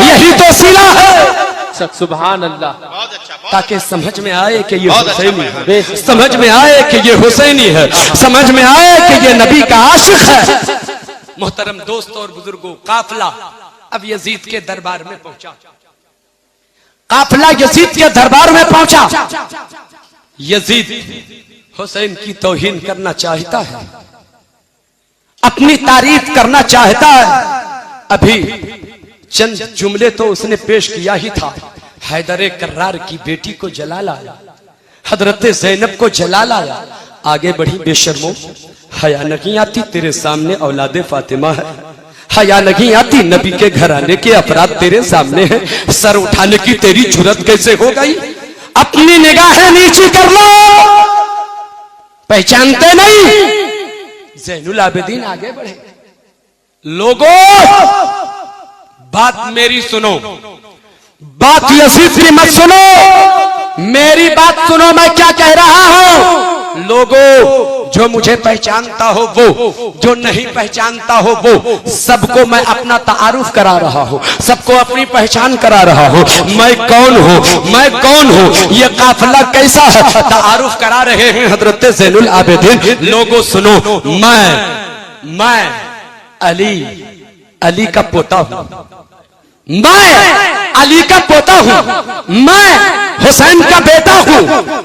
यही तो सिला है। सुभान अल्लाह। बहुत अच्छा, ताकि समझ में आए कि ये बहुत अच्छा, हुसैनी है, समझ में आए कि ये हुसैनी है, समझ में आए कि ये नबी का आशिक है। मोहतरम दोस्तों और बुजुर्गों, काफिला अब यजीद के दरबार में पहुंचा। काफिला यजीद के दरबार में पहुंचा। यजीद हुसैन की तौहीन करना चाहता है, अपनी तारीफ करना चाहता है। अभी चंद जुमले तो उसने पेश किया ही था। हैदर कर्रार की बेटी को जला लाया, हजरत ज़ैनब को जला लाया। आगे बढ़ी, बेशर्मो हया नहीं आती, तेरे सामने औलादे फातिमा है। हया नहीं आती, नबी के घराने के अफराद तेरे सामने हैं। सर उठाने की तेरी जुर्रत कैसे हो गई? अपनी निगाहें नीची कर लो, पहचानते नहीं? ज़ैनुल आबिदीन आगे बढ़े। लोगों बात मेरी सुनो, बात यजीद की मत सुनो, मेरी बात सुनो, मैं क्या कह रहा हूं। लोगों, जो मुझे पहचानता हो वो, जो नहीं पहचानता हो वो, सबको मैं अपना तारुफ करा रहा हूं, सबको अपनी पहचान करा रहा हूं। मैं कौन हूं, मैं कौन हूं, ये काफिला कैसा है, तारुफ करा रहे हैं हजरत ज़ैनुल आबिदीन। लोगों सुनो, मैं अली का पोता हूं, मैं अली का पोता हूं, मैं हुसैन का बेटा हूं,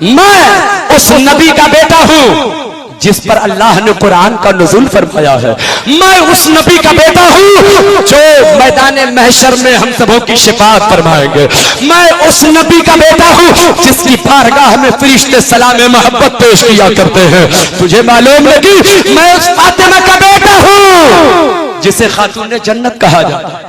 मैं उस नबी का बेटा हूं जिस पर अल्लाह ने कुरान का नुज़ूल फरमाया है। मैं उस नबी का बेटा हूं जो मैदान महशर में हम सबों की शिफाअत फरमाएंगे। मैं उस नबी का बेटा हूं जिसकी बारगाह में फरिश्ते सलाम मोहब्बत पेश किया करते हैं। तुझे मालूम है कि मैं उस फातिमा का बेटा हूं जिसे खातून जन्नत कहा जाता है।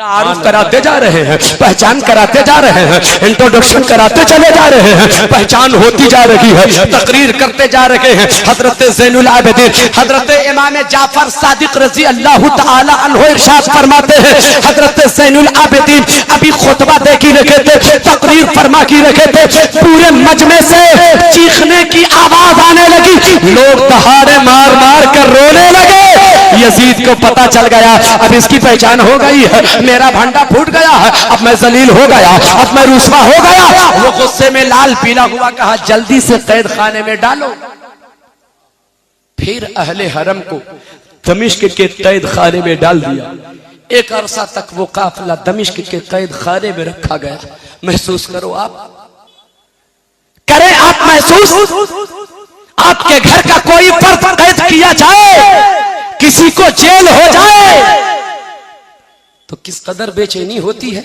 तारुफ कराते जा रहे हैं, पहचान कराते जा रहे हैं, इंट्रोडक्शन कराते चले जा रहे हैं, पहचान होती जा रही है, तकरीर करते जा रहे हैं। हजरत ज़ैनुल आबिदीन, हजरत इमाम जाफर सादिक रज़ी अल्लाह तआला अन्हु इरशाद फरमाते हैं, हजरत ज़ैनुल आबिदीन अभी खुतबा दे की रखे थे, तकरीर फरमा की रखे थे, पूरे मजमे से चीखने की आवाज आने लगी, लोग दहाड़े मार मार कर रोने लगे। यजीद को पता चल गया, अब इसकी पहचान हो गई है, मेरा भंडा फूट गया है, अब मैं जलील हो गया, अब मैं रुस्वा हो गया। वो गुस्से में लाल पीला हुआ, कहा जल्दी से कैद खाने में डालो। फिर अहले हरम को दमिश्क के कैद खाने में डाल दिया। एक अरसा तक वो काफिला दमिश्क के कैद खाने में रखा गया। महसूस करो, आप करें, आप महसूस, आपके घर का कोई फर्द कैद किया जाए, किसी को जेल हो जाए तो किस कदर बेचैनी होती है।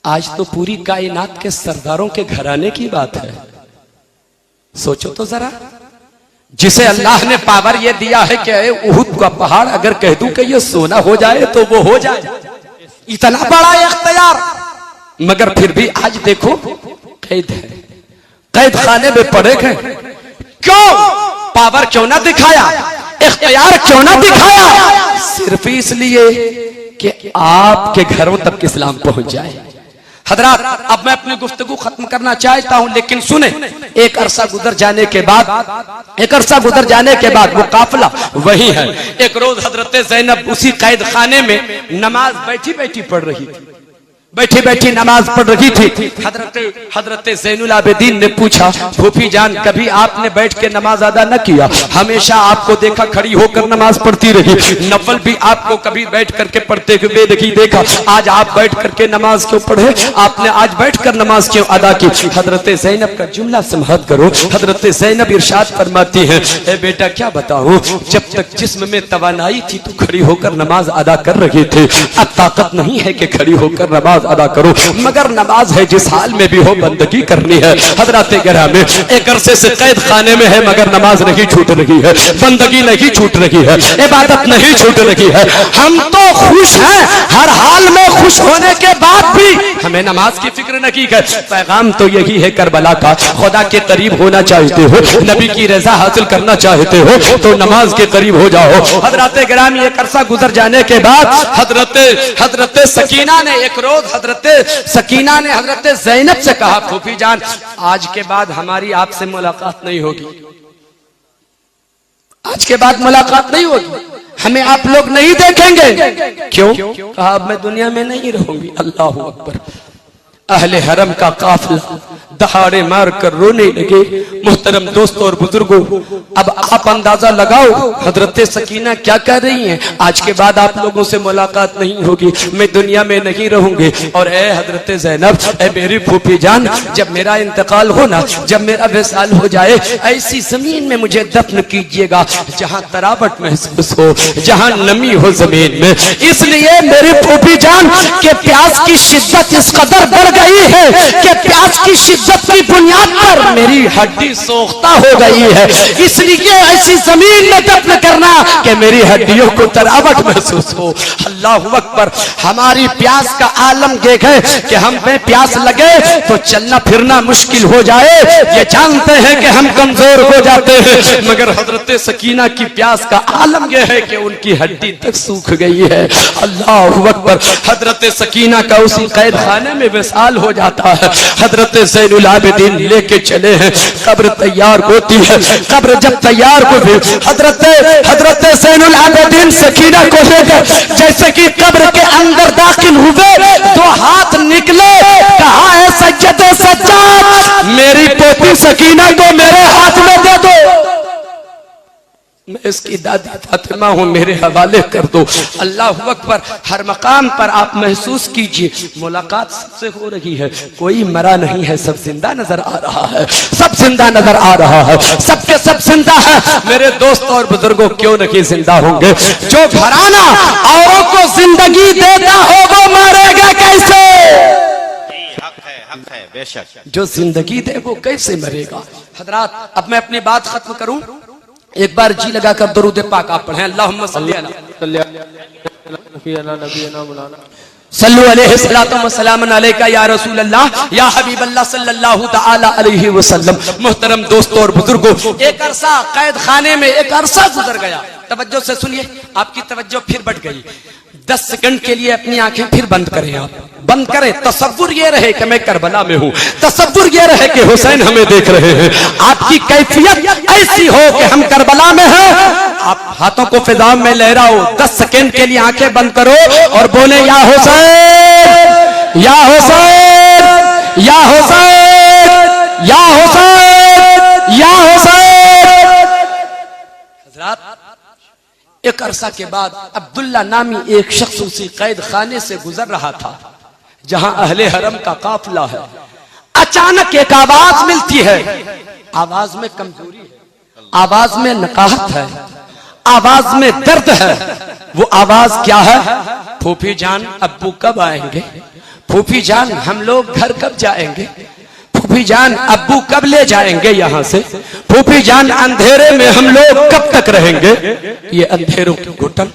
आज तो पूरी कायनात के सरदारों के घराने की बात है। सोचो तो जरा, जिसे अल्लाह ने पावर ये दिया है कि उहुद का पहाड़ अगर कह दूं कि ये सोना हो जाए तो वो हो जाए, इतना बड़ा इख्तियार, मगर फिर भी आज देखो कैद है, कैद खाने में पड़े गए। क्यों? पावर क्यों ना दिखाया, इख्तियार क्यों ना दिखाया? सिर्फ इसलिए कि आपके घरों तक इस्लाम पहुंच जाए। हजरात, अब मैं अपनी गुफ्तगू खत्म करना चाहता हूं, लेकिन सुने, एक अरसा गुजर जाने के बाद वो काफिला वही है। एक रोज हजरत ज़ैनब उसी कैद खाने में नमाज बैठी बैठी पढ़ रही थी, बैठी बैठी नमाज पढ़ रही थी। हजरत ज़ैनुल आबिदीन ने पूछा, फूफी जान, कभी आपने बैठ के नमाज अदा न किया, हमेशा आपको देखा खड़ी होकर नमाज पढ़ती रही, नफल भी आपको कभी बैठ करके पढ़ते हुए नहीं देखा, आज आप बैठ करके नमाज क्यों पढ़े, आपने आज बैठ कर नमाज क्यों अदा की? हजरत ज़ैनब का जुमला समाअत करो। हजरत ज़ैनब इरशाद फरमाती है, ए बेटा क्या बताऊं, जब तक जिस्म में तवानाई थी तो खड़ी होकर नमाज अदा कर रही थी, अब ताकत नहीं है कि खड़ी होकर नमाज नमाज अदा करो, मगर नमाज है जिस हाल में भी हो बंदगी करनी है। हजरत गिरामी एक अरसे से कैद खाने में है मगर नमाज नहीं छूट रही है, बंदगी नहीं छूट रही है, इबादत नहीं छूट रही है। हम तो खुश हैं, हर हाल में खुश होने के बाद भी हमें नमाज की फिक्र नहीं है। पैगाम तो यही है करबला का, खुदा के करीब होना चाहते हो, नबी की रजा हासिल करना चाहते हो तो नमाज के करीब हो जाओ। हजरत गिरामी एक अरसा गुजर जाने के बाद हजरत सकीना ने एक रोज हजरत सकीना ने हजरत ज़ैनब से कहा, फूफी जान आज के बाद हमारी आपसे मुलाकात नहीं होगी, आज के बाद मुलाकात नहीं होगी, हमें आप लोग नहीं देखेंगे। क्यों? कहा अब मैं दुनिया में नहीं रहूंगी। अल्लाह अकबर। अहले हरम का काफिला दहाड़े मार कर रोने लगे। मोहतरम दोस्तों और बुजुर्गों, अब आप अंदाजा लगाओ हजरत सकीना क्या कह रही हैं, आज के बाद आप लोगों से मुलाकात नहीं होगी, मैं दुनिया में नहीं रहूंगी। और ए हजरत ज़ैनब, ए मेरी फूफी जान, जब मेरा इंतकाल हो ना, जब मेरा विसाल हो जाए, ऐसी जमीन में मुझे दफन कीजिएगा जहां तरावट महसूस हो, जहां नमी हो जमीन में। इसलिए मेरी फूफी जान के प्यास की शिद्दत इस कदर बढ़ गई है कि प्यास की शिद्दत की बुनियाद पर मेरी हड्डी सोख्ता हो गई है। इसलिए ऐसी जमीन में दफन करना कि मेरी हड्डियों को तरावट महसूस हो। अल्लाह अकबर। हमारी प्यास का आलम देख है कि हम पे प्यास लगे तो चलना फिरना मुश्किल हो जाए, ये जानते हैं कि हम कमजोर हो जाते हैं, मगर हजरत सकीना की प्यास का आलम यह है कि उनकी हड्डी तक सूख गई है। अल्लाह अकबर। हजरत सकीना का उसी कैद खाने में विसाल हो जाता है। हजरत ज़ैनुल आबिदीन लेके चले हैं, कब्र तैयार होती है। कब्र जब तैयार होती, हजरत ज़ैनुल आबिदीन सकीना को लेकर जैसे कि कब्र के अंदर दाखिल हुए, दो हाथ निकले, कहा है सज्जदे सज्जाद, मेरी पोती सकीना को मेरे हाथ में दे दो, मैं इसकी दादी फातिमा हूं, मेरे हवाले कर दो। अल्लाह अकबर। हर मकाम पर आप महसूस कीजिए मुलाकात सबसे हो रही है, कोई मरा नहीं है, सब जिंदा नजर आ रहा है, सब जिंदा नजर आ रहा है, सबके सब जिंदा है। मेरे दोस्तों और बुजुर्गों, क्यों नहीं जिंदा होंगे? जो घराना औरों को जिंदगी देता हो वो मरेगा कैसे? हक है बेशक। जो जिंदगी दे वो कैसे मरेगा? हजरात, अब मैं अपनी बात खत्म करूं, एक बार जी लगाकर दरूद पाक आप पढ़ें। अल्लाहुम्मा सल्ली सल्लु अलैहि सलातु व सलामुन अलैका या रसूल अल्लाह या हबीब अल्लाह सल्लल्लाहु तआला अलैहि वसल्लम। मोहतरम दोस्तों और बुजुर्गों, एक अरसा कैद खाने में एक अरसा गुजर गया। तवज्जो से सुनिए, आपकी तवज्जो फिर बढ़ गई। 10 सेकंड के लिए अपनी आंखें फिर बंद करें, आप बंद करें। तसव्वुर ये रहे कि मैं करबला में हूं, तसव्वुर ये रहे कि हुसैन हमें देख रहे हैं। आपकी कैफियत ऐसी हो कि हम करबला में हैं। आप हाथों को फिजा में लहराओ, 10 सेकंड के लिए आंखें बंद करो और बोले या हुसैन, या हुसैन, या हुसैन, या हुसैन, या हुसैन। हजरात, एक अरसा के बाद अब्दुल्ला नामी एक शख्स उसी कैद खाने से गुजर रहा था जहां अहले हरम का काफिला है। अचानक एक आवाज मिलती है, आवाज में कमजोरी है, आवाज में नकाहत है, आवाज में दर्द है। वो आवाज क्या है? फूफी जान अब्बू कब आएंगे? फूफी जान हम लोग घर कब जाएंगे? फूफी जान अब्बू कब ले जाएंगे यहाँ से? फूफी जान अंधेरे में हम लोग कब तक रहेंगे? ये अंधेरों की घुटन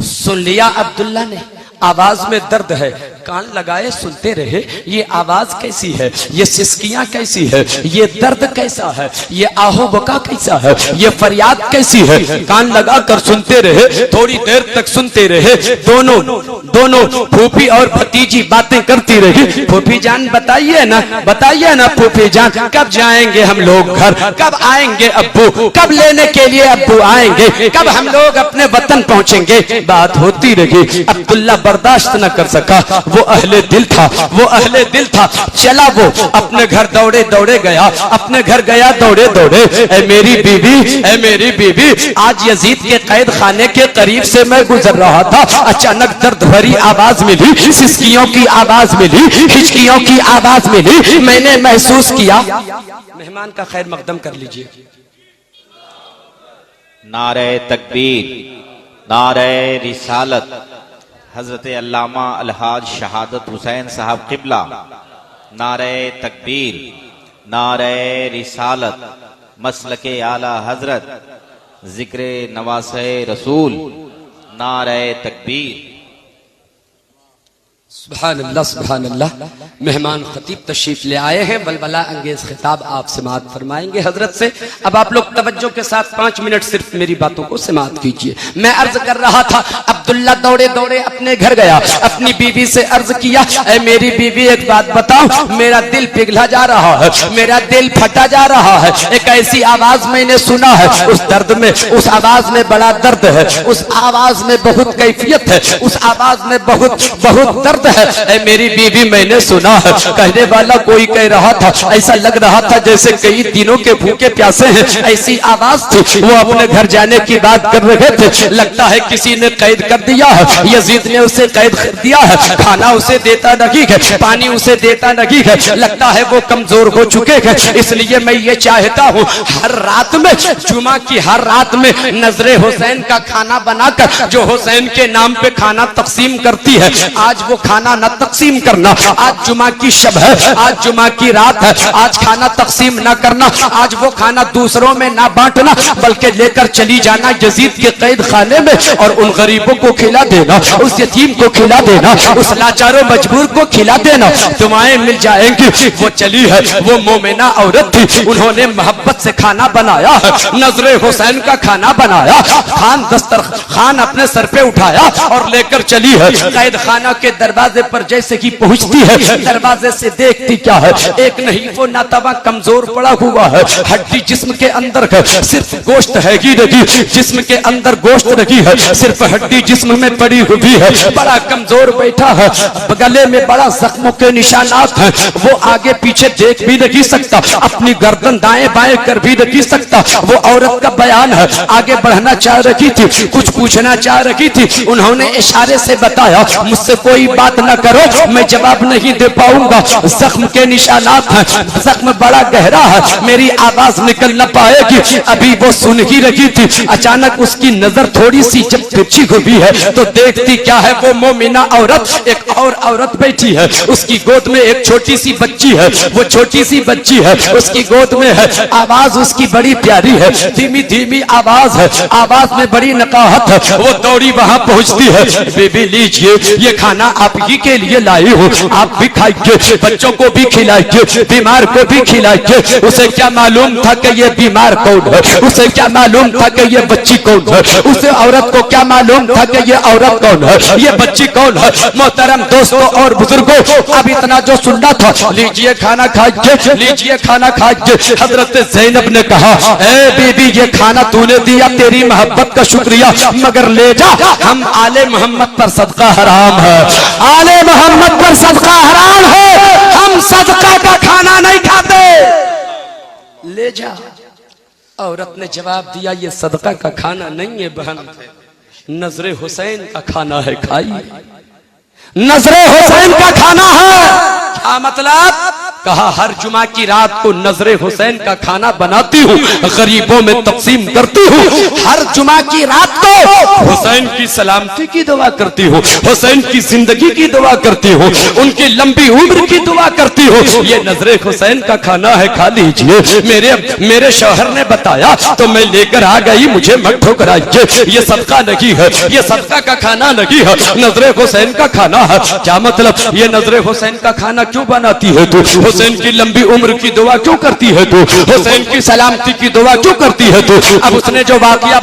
सुन लिया अब्दुल्ला ने, आवाज में दर्द है, कान लगाए सुनते रहे। ये आवाज कैसी है? ये सिसकियां कैसी है? ये दर्द कैसा है? ये आहो बका कैसा है? ये फरियाद कैसी है? कान लगा कर सुनते रहे, थोड़ी देर तक सुनते रहे। दोनों फूफी और भतीजी बातें करती रही। फूफी जान बताइए ना, बताइए ना फूफी जान, कब जाएंगे हम लोग घर? कब आएंगे अब्बू? कब लेने के लिए अब्बू आएंगे? कब हम लोग अपने वतन पहुंचेंगे? बात होती रही। अब्दुल्ला बर्दाश्त न कर सका, वो अहले दिल था, वो अहले दिल था। चला वो अपने घर दौड़े दौड़े गया, अपने घर गया दौड़े दौड़े। ऐ मेरी बीवी, ऐ मेरी बीवी, आज यजीद के कैद खाने के करीब से मैं गुजर रहा था, अचानक दर्द भरी आवाज मिली, सिसकियों की आवाज मिली, हिचकियों की आवाज मिली। मैंने महसूस किया। मेहमान का खैर मकदम कर लीजिए। नारे तकबीर, नारे रिसालत, हजरत अल्लामा अलहाज शहादत हुसैन साहब किबला, नारे तकबीर, नारे रिसालत, मसलके आला हजरत, जिक्र नवासे रसूल, नारे तकबीर। सुभान अल्लाह, सुभान अल्लाह। मेहमान खतीब तशरीफ ले आए हैं, बलबला अंगेज खिताब आप समाअत फरमाएंगे हजरत से। अब आप लोग तवज्जो के साथ 5 मिनट सिर्फ मेरी बातों को समाअत कीजिए। मैं अर्ज कर रहा था, अब्दुल्ला दौड़े दौड़े अपने घर गया, अपनी बीवी से अर्ज किया, ऐ मेरी बीवी एक बात बताओ, मेरा दिल पिघला जा रहा है, मेरा दिल फटा जा रहा है। एक ऐसी आवाज मैंने सुना है, उस दर्द में, उस आवाज में बड़ा दर्द है, उस आवाज में बहुत कैफियत है, उस आवाज में बहुत बहुत दर्द है। ऐ मेरी बीवी मैंने सुना है, कहने वाला कोई कह रहा था, ऐसा लग रहा था जैसे कई दिनों के भूखे प्यासे हैं, ऐसी आवाज थी। वो अपने घर जाने की बात कर रहे थे, लगता है किसी ने कैद कर दिया है, यजीद ने उसे कैद कर दिया है, खाना उसे देता नहीं है, पानी उसे देता नहीं है, लगता है वो कमजोर हो चुके हैं। इसलिए मैं ये चाहता हूँ हर रात में, जुमा की हर रात में नजरे हुसैन का खाना बनाकर जो हुसैन के नाम पे खाना तकसीम करती है, आज वो खाना न तकसीम करना। आज जुमा की शब है, आज जुमा की रात है, आज खाना तकसीम न करना, आज वो खाना दूसरों में ना बांटना, बल्कि लेकर चली जाना यजीद के कैद खाने में और उन गरीबों को खिला देना, उस यतीम को खिला देना, उस लाचारों मजबूर को खिला देना, दुआएं मिल जाएंगी। वो चली है, वो मोमिना औरत थी, उन्होंने मोहब्बत से खाना बनाया है, नजरे हुसैन का खाना बनाया, खान अपने सर पे उठाया और लेकर चली है। कैद खाना के दरवाजे पर जैसे कि पहुंचती है, दरवाजे से देखती क्या है, एक नहीं वो नातवा कमजोर पड़ा हुआ है, हड्डी जिस्म के अंदर है, सिर्फ गोश्त है ही नहीं, जिस्म के अंदर गोश्त नहीं है, सिर्फ हड्डी जिस्म में पड़ी हुई है, बड़ा कमजोर बैठा है, गले में बड़ा जख्मों के निशानात हैं, वो आगे पीछे देख भी नहीं सकता, अपनी गर्दन दाएं बाएं कर भी नहीं सकता। वो औरत का बयान है, आगे बढ़ना चाह रही थी, कुछ पूछना चाह रही थी, उन्होंने इशारे से बताया, मुझसे कोई बात न करो, मैं जवाब नहीं दे पाऊंगा, जख्म के निशानात हैं, जख्म बड़ा गहरा है, मेरी आवाज निकल न पाएगी। अभी वो सुन ही रही थी, अचानक उसकी नजर थोड़ी सी जब तिरछी हुई है तो देखती क्या है, वो मोमिना औरत एक और औरत बैठी है, उसकी गोद में एक छोटी सी बच्ची है, वो छोटी सी बच्ची है, उसकी गोद में है, आवाज उसकी बड़ी प्यारी है, धीमी धीमी आवाज है, आवाज में बड़ी नकाहत है। वो दौड़ी वहां पहुंचती है, बेबी लीजिए ये खाना आप ही के लिए लाई हूँ, आप भी खाइए, बच्चों को भी खिलाइए, बीमार को भी खिलाइए। उसे क्या मालूम था कि ये बीमार कौन है, उसे क्या मालूम था कि ये बच्ची कौन है, उसे औरत को क्या मालूम था कि ये औरत कौन है, ये बच्ची कौन है। मोहतरम दोस्तों और बुजुर्गों, अब इतना जो सुनना था, लीजिए खाना खाइए, लीजिए खाना खाइए। हजरत ज़ैनब ने कहा, ए बीबी ये खाना तूने दिया, तेरी मोहब्बत का शुक्रिया, मगर ले जा, हम आले मोहम्मद पर सदका हराम है, आले मोहम्मद पर सदका हराम है, हम सदका का खाना नहीं खाते, ले जा। औरत ने जवाब दिया, ये सदका का खाना नहीं है बहन, नजरे हुसैन का खाना है, खाइए, नजरे हुसैन का खाना है। क्या मतलब? कहा हर जुमा की रात को नजरे हुसैन का खाना बनाती हूँ, गरीबों में तकसीम करती हूँ, हर जुमा की रात को हुसैन की सलामती की दुआ करती हूँ, हुसैन की जिंदगी की दुआ करती हूँ, उनकी लंबी उम्र की दुआ करती हूँ। ये नजरे हुसैन का खाना है, खा लीजिए। मेरे शौहर ने बताया तो मैं लेकर आ गई, मुझे मत ठुकराइए, ये सदका नहीं है, ये सदका का खाना नहीं है, नजरे हुसैन का खाना है। क्या मतलब? ये नजरे हुसैन का खाना क्यों बनाती है तू? हुसैन की लंबी उम्र की दुआ क्यों करती है तू? हुसैन की सलामती की दुआ क्यों करती है तू? अब उसने जो वाकया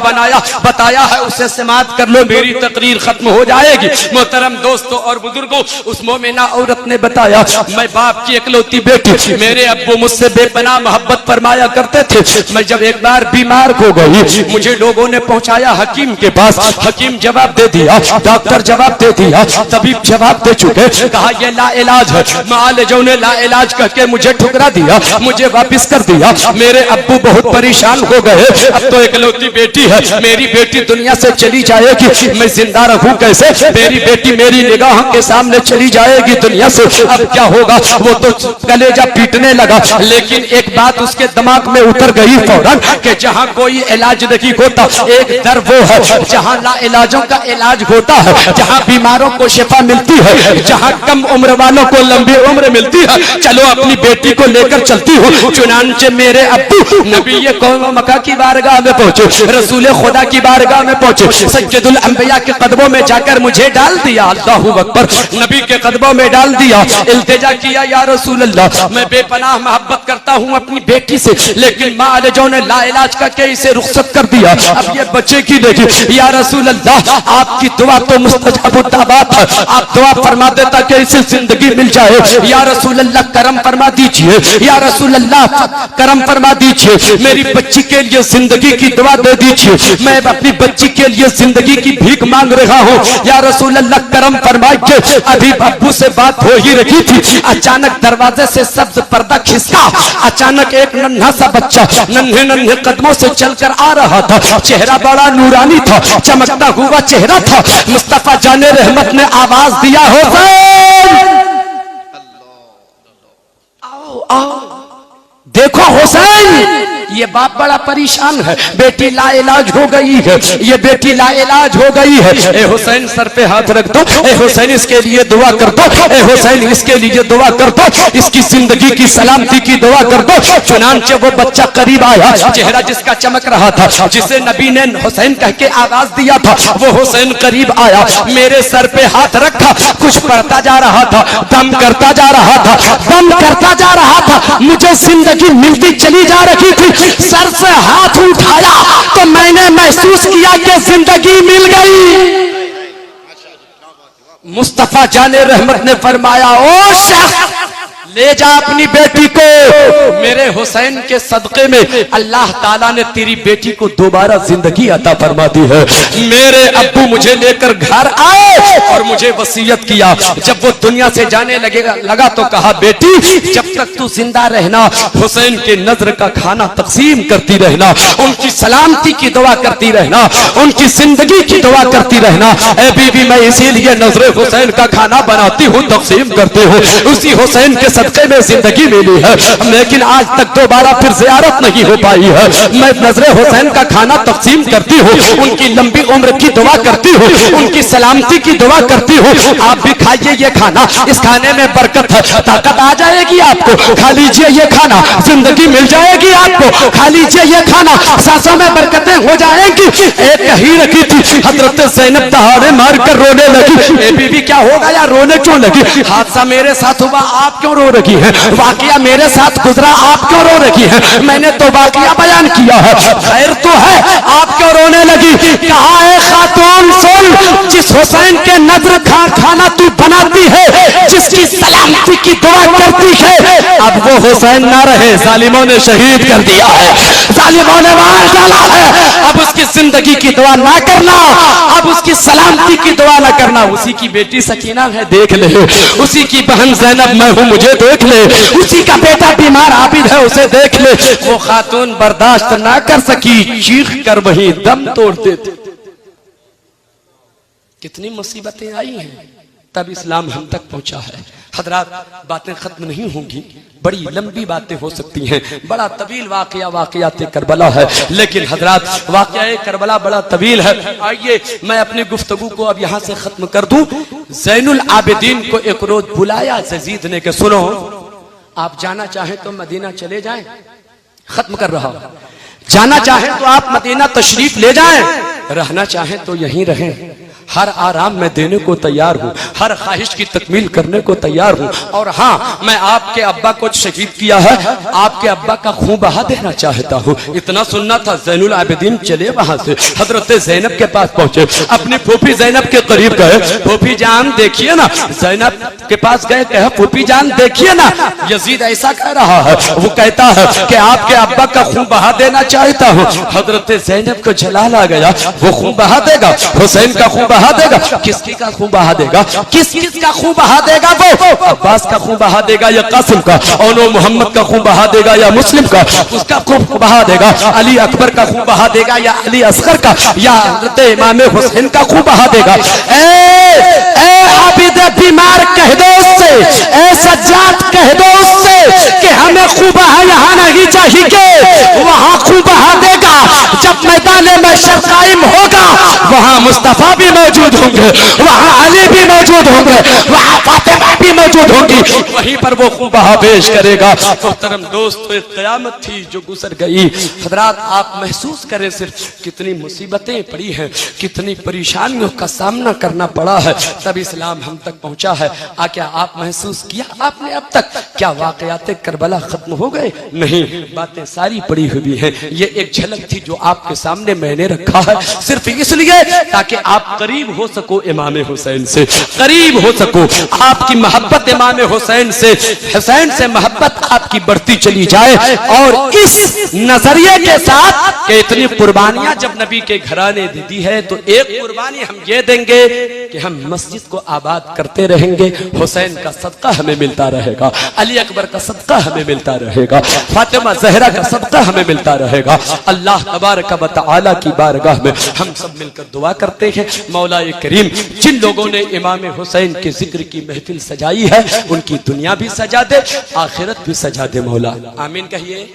बताया है उसे समाप्त कर लो, मेरी तकरीर खत्म हो जाएगी। मोहतरम दोस्तों और बुजुर्गों, उस मोमिना औरत ने बताया, मैं बाप की इकलौती बेटी, मेरे अब्बू मुझसे बेपनाह मोहब्बत फरमाया करते थे। मैं जब एक बार बीमार हो गई, मुझे लोगों ने पहुंचाया हकीम के पास, हकीम जवाब दे दिया, डॉक्टर जवाब दे दिया, तबीब जवाब दे चुके, कहा यह ला इलाज है। माल जो ने ला इलाज कह के मुझे ठुकरा दिया, मुझे वापस कर दिया। मेरे अब्बू बहुत परेशान हो गए। अब तो इकलौती बेटी है, मेरी बेटी दुनिया से चली जाएगी, मैं जिंदा रहूं कैसे? मेरी बेटी मेरी निगाह के सामने चली जाएगी दुनिया से, अब क्या होगा? वो तो कलेजा पीटने लगा। लेकिन एक बात उसके दिमाग में उतर गई फौरन कि जहां कोई इलाज नहीं होता, एक दर वो है जहां ला इलाजों का इलाज होता है, जहां बीमारों को शिफा मिलती है, जहां कम उम्र वालों को लंबी उम्र मिलती है। चलो अपनी बेटी को लेकर चलती हूँ। चुनांचे मेरे अब्बू नबी कौम मक्का की बारगाह में पहुंचे, रसूल खुदा की बारगाह में पहुंचे, सज्जदुल अंबिया के कदमों में जाकर मुझे डाल दिया। अल्लाहू अकबर, नबी के कदमों में डाल दिया। इल्तिजा किया, या रसूल अल्लाह, मैं बेपनाह मोहब्बत करता हूँ अपनी बेटी से, लेकिन मालिजों ने लाइलाज का के इसे रुखसत कर दिया, अब ये बच्चे की लेगी। या रसूल अल्लाह, आपकी दुआ तो मुस्तजाब दावत है, आप दुआ फरमा देता कि इसे जिंदगी मिल जाए। या रसूल अल्लाह करम फरमा दीजिए, या रसूल अल्लाह करम फरमा दीजिए, मेरी बच्ची के लिए जिंदगी की दुआ दे दीजिए, मैं अपनी बच्ची के लिए जिंदगी की भीख मांग रहा हूँ। या रसूल अल्लाह करम फरमाइए। अभी अब्बू से बात हो ही रही थी, अचानक दरवाजे से सब्ज पर्दा खिसका। अचानक एक नन्हा सा बच्चा नन्हे नन्हे कदमों से चलकर आ रहा था, चेहरा बड़ा नूरानी था, चमकता हुआ चेहरा था। मुस्तफा जाने रहमत ने आवाज दिया, हुसैन आओ आओ। देखो हुसैन, ये बाप बड़ा परेशान है, बेटी लाइलाज हो गई है, ये बेटी लाइलाज हो गई है। ए हुसैन सर पे हाथ रख दो, ए हुसैन इसके लिए दुआ कर दो, ए हुसैन इसके लिए दुआ कर दो, इसकी जिंदगी की सलामती की दुआ कर दो। चुनांचे वो बच्चा करीब आया, चेहरा जिसका चमक रहा था, जिसे नबी ने हुसैन कह के आवाज दिया था, वो हुसैन करीब आया, मेरे सर पे हाथ रखा, कुछ पढ़ता जा रहा था, दम करता जा रहा था, दम करता जा रहा था। मुझे जिंदगी मिलती चली जा रही थी, सर से हाथ उठाया तो मैंने महसूस किया कि जिंदगी मिल गई। मुस्तफा जाने रहमत ने फरमाया, ओ शख्स ले जा अपनी बेटी को, मेरे हुसैन के सदके में अल्लाह ताला ने तेरी बेटी को दोबारा जिंदगी अता फरमा दी है। मेरे अब्बू मुझे लेकर घर आए और मुझे वसीयत किया। जब वो दुनिया से जाने लगा तो कहा, बेटी जब तक तू जिंदा रहना हुसैन के नजर का खाना तकसीम करती रहना, उनकी सलामती की दुआ करती रहना, उनकी जिंदगी की दुआ करती रहना। ए बीबी, मैं इसीलिए नजर हुसैन का खाना बनाती हूँ, तकसीम करती हूँ, उसी हुसैन के सदके में जिंदगी मिली है, लेकिन आज तक दोबारा फिर जियारत नहीं हो पाई है। मैं नजरे हुसैन का खाना तकसीम करती हूँ, उनकी लंबी उम्र की दुआ करती हूँ, उनकी सलामती की दुआ करती हूँ। आप भी खाइए ये खाना, इस खाने में बरकत है, ताकत आ जाएगी आपको। खा लीजिए ये खाना, जिंदगी मिल जाएगी आपको। खा लीजिए ये खाना, सांसों में बरकतें हो जाएंगी। एक यही रखी थी, हजरत ज़ैनब दहाड़े मार कर रोने लगी। ए बीबी, क्या होगा यार, रोने क्यों लगी? हादसा मेरे साथ हुआ, आप क्यों रो रही है? वाकया मेरे साथ गुजरा, आप क्यों रो रही है? मैंने तो वाकया बयान किया है, खैर तो है, आप क्यों रोने लगी? कहा है खातून सुन, जिस हुसैन के नजर खाना तू बनाती है, जिसकी सलामती की दुआ करती है, अब वो हुसैन ना रहे, जालिमों ने शहीद कर दिया है, जालिमों ने मार डाला है। अब उसकी जिंदगी की दुआ ना करना, अब उसकी सलामती की दुआ ना करना। उसी की बेटी सकीना है, देख ले, उसी की बहन ज़ैनब मैं हूं, मुझे देख ले, उसी का बेटा बीमार आबिद है, उसे देख ले। वो खातून बर्दाश्त ना कर सकी, चीख कर वहीं दम तोड़ देते। कितनी मुसीबतें आई हैं, तब इस्लाम हम तक पहुंचा है। हजरात, बातें खत्म नहीं होंगी, बड़ी लंबी बातें हो सकती हैं, बड़ा तवील वाकयात करबला है, लेकिन हजरात वाकया करबला बड़ा तवील है। आइए मैं अपनी गुफ्तगू को अब यहाँ से खत्म कर दूं। ज़ैनुल आबिदीन को एक रोज बुलाया यजीद ने कि सुनो, आप जाना चाहें तो मदीना चले जाएं, खत्म कर रहा हूं, जाना चाहें तो आप मदीना तशरीफ ले जाएं, रहना चाहें तो यहीं रहें, हर आराम में देने को तैयार हूँ, हर ख्वाहिश की तकमील करने को तैयार हूँ। और हाँ, मैं आपके अब्बा को शहीद किया है, आपके अब्बा का खून बहा देना चाहता हूँ। इतना सुनना था, ज़ैनुल आबिदीन चले वहां से हजरत ज़ैनब के पास पहुंचे, अपनी फूफी ज़ैनब के करीब गए। फूफी जान देखिए ना, ज़ैनब के पास गए, कहे फूफी जान देखिए ना, यजीद ऐसा कह रहा है, वो कहता है कि आपके अब्बा का खून बहा देना चाहता हूँ। हजरत ज़ैनब को जलाल आ गया, वो खून बहा देगा, हुसैन का खून बहा देगा? किसकी का खून बहा देगा? किस किस का खून बहा देगा? वो अब्बास का खून बहा देगा या कासिम का? और मोहम्मद का खून बहा देगा या मुस्लिम का? उसका खून बहा देगा? अली अकबर का खून बहा देगा या अली असगर का, या हजरत इमाम हुसैन का खून बहा देगा? आबिद बीमार कह दो उससे, सज्जाद कह दो उससे कि हमें खून बहा यहाँ नहीं चाहिए, वहां खून बहा देगा। जब मैदान में कायम होगा वहां मुस्तफा भी मौजूद होंगे, वहां अली भी मौजूद होंगे, वहां फातिमा भी मौजूद होंगी, वहीं पर वो खून बहा पेश करेगा। मोहतरम दोस्तों, एक क़यामत थी जो गुजर गई। हजरात, आप महसूस करें सिर्फ कितनी मुसीबतें पड़ी हैं, कितनी परेशानियों का सामना करना पड़ा है, तब इस्लाम हम तक पहुंचा है। क्या आप महसूस किया आपने अब तक? क्या वाकयात करबला खत्म हो गए? नहीं, बातें सारी पड़ी हुई हैं। ये एक झलक थी जो आपके सामने मैंने रखा है, सिर्फ इसलिए ताकि आप करीब हो सको इमाम हुसैन से, करीब हो सको। आपकी मोहब्बत इमाम हुसैन से मोहब्बत आपकी बढ़ती चली जाए, और इस नजरिए के साथ कि इतनी कुर्बानियां जब नबी के घराने ने दी है, तो एक कुर्बानी हम ये देंगे कि हम मस्जिद को आबाद करते रहेंगे, हुसैन का सदका हमें मिलता रहेगा, अली अकबर का सदका हमें मिलता रहेगा, फातिमा ज़हरा का सदका हमें मिलता रहेगा। अल्लाह तबारक व तआला की बारगाह में हम सब मिलकर दुआ करते हैं, मौला करीम जिन लोगों ने इमाम हुसैन के जिक्र की महफिल सजाई है, उनकी दुनिया भी सजा दे, आखिरत भी सजा दे। मौला आमीन कहिए।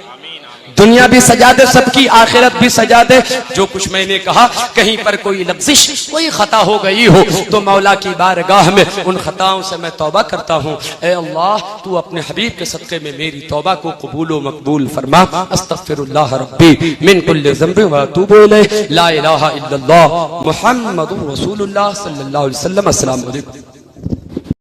दुनिया भी सजा दे, सबकी आखिरत भी सजा दे। जो कुछ मैंने कहा, कहीं पर कोई लफ्जिश, कोई खता हो गई हो, तो मौला की बारगाह में उन खताओं से मैं तौबा करता हूँ। ऐ अल्लाह, तू अपने हबीब के सदक़े में मेरी तौबा को कबूल व मकबूल फरमा। अस्तग़फिरुल्लाह रब्बी मिन कुल्लि ज़ंबि व अतूबु इलैहि, ला इलाहा इल्लल्लाह मुहम्मदुर रसूलुल्लाह सल्लल्लाहु अलैहि वसल्लम। अस्सलामु अलैकुम।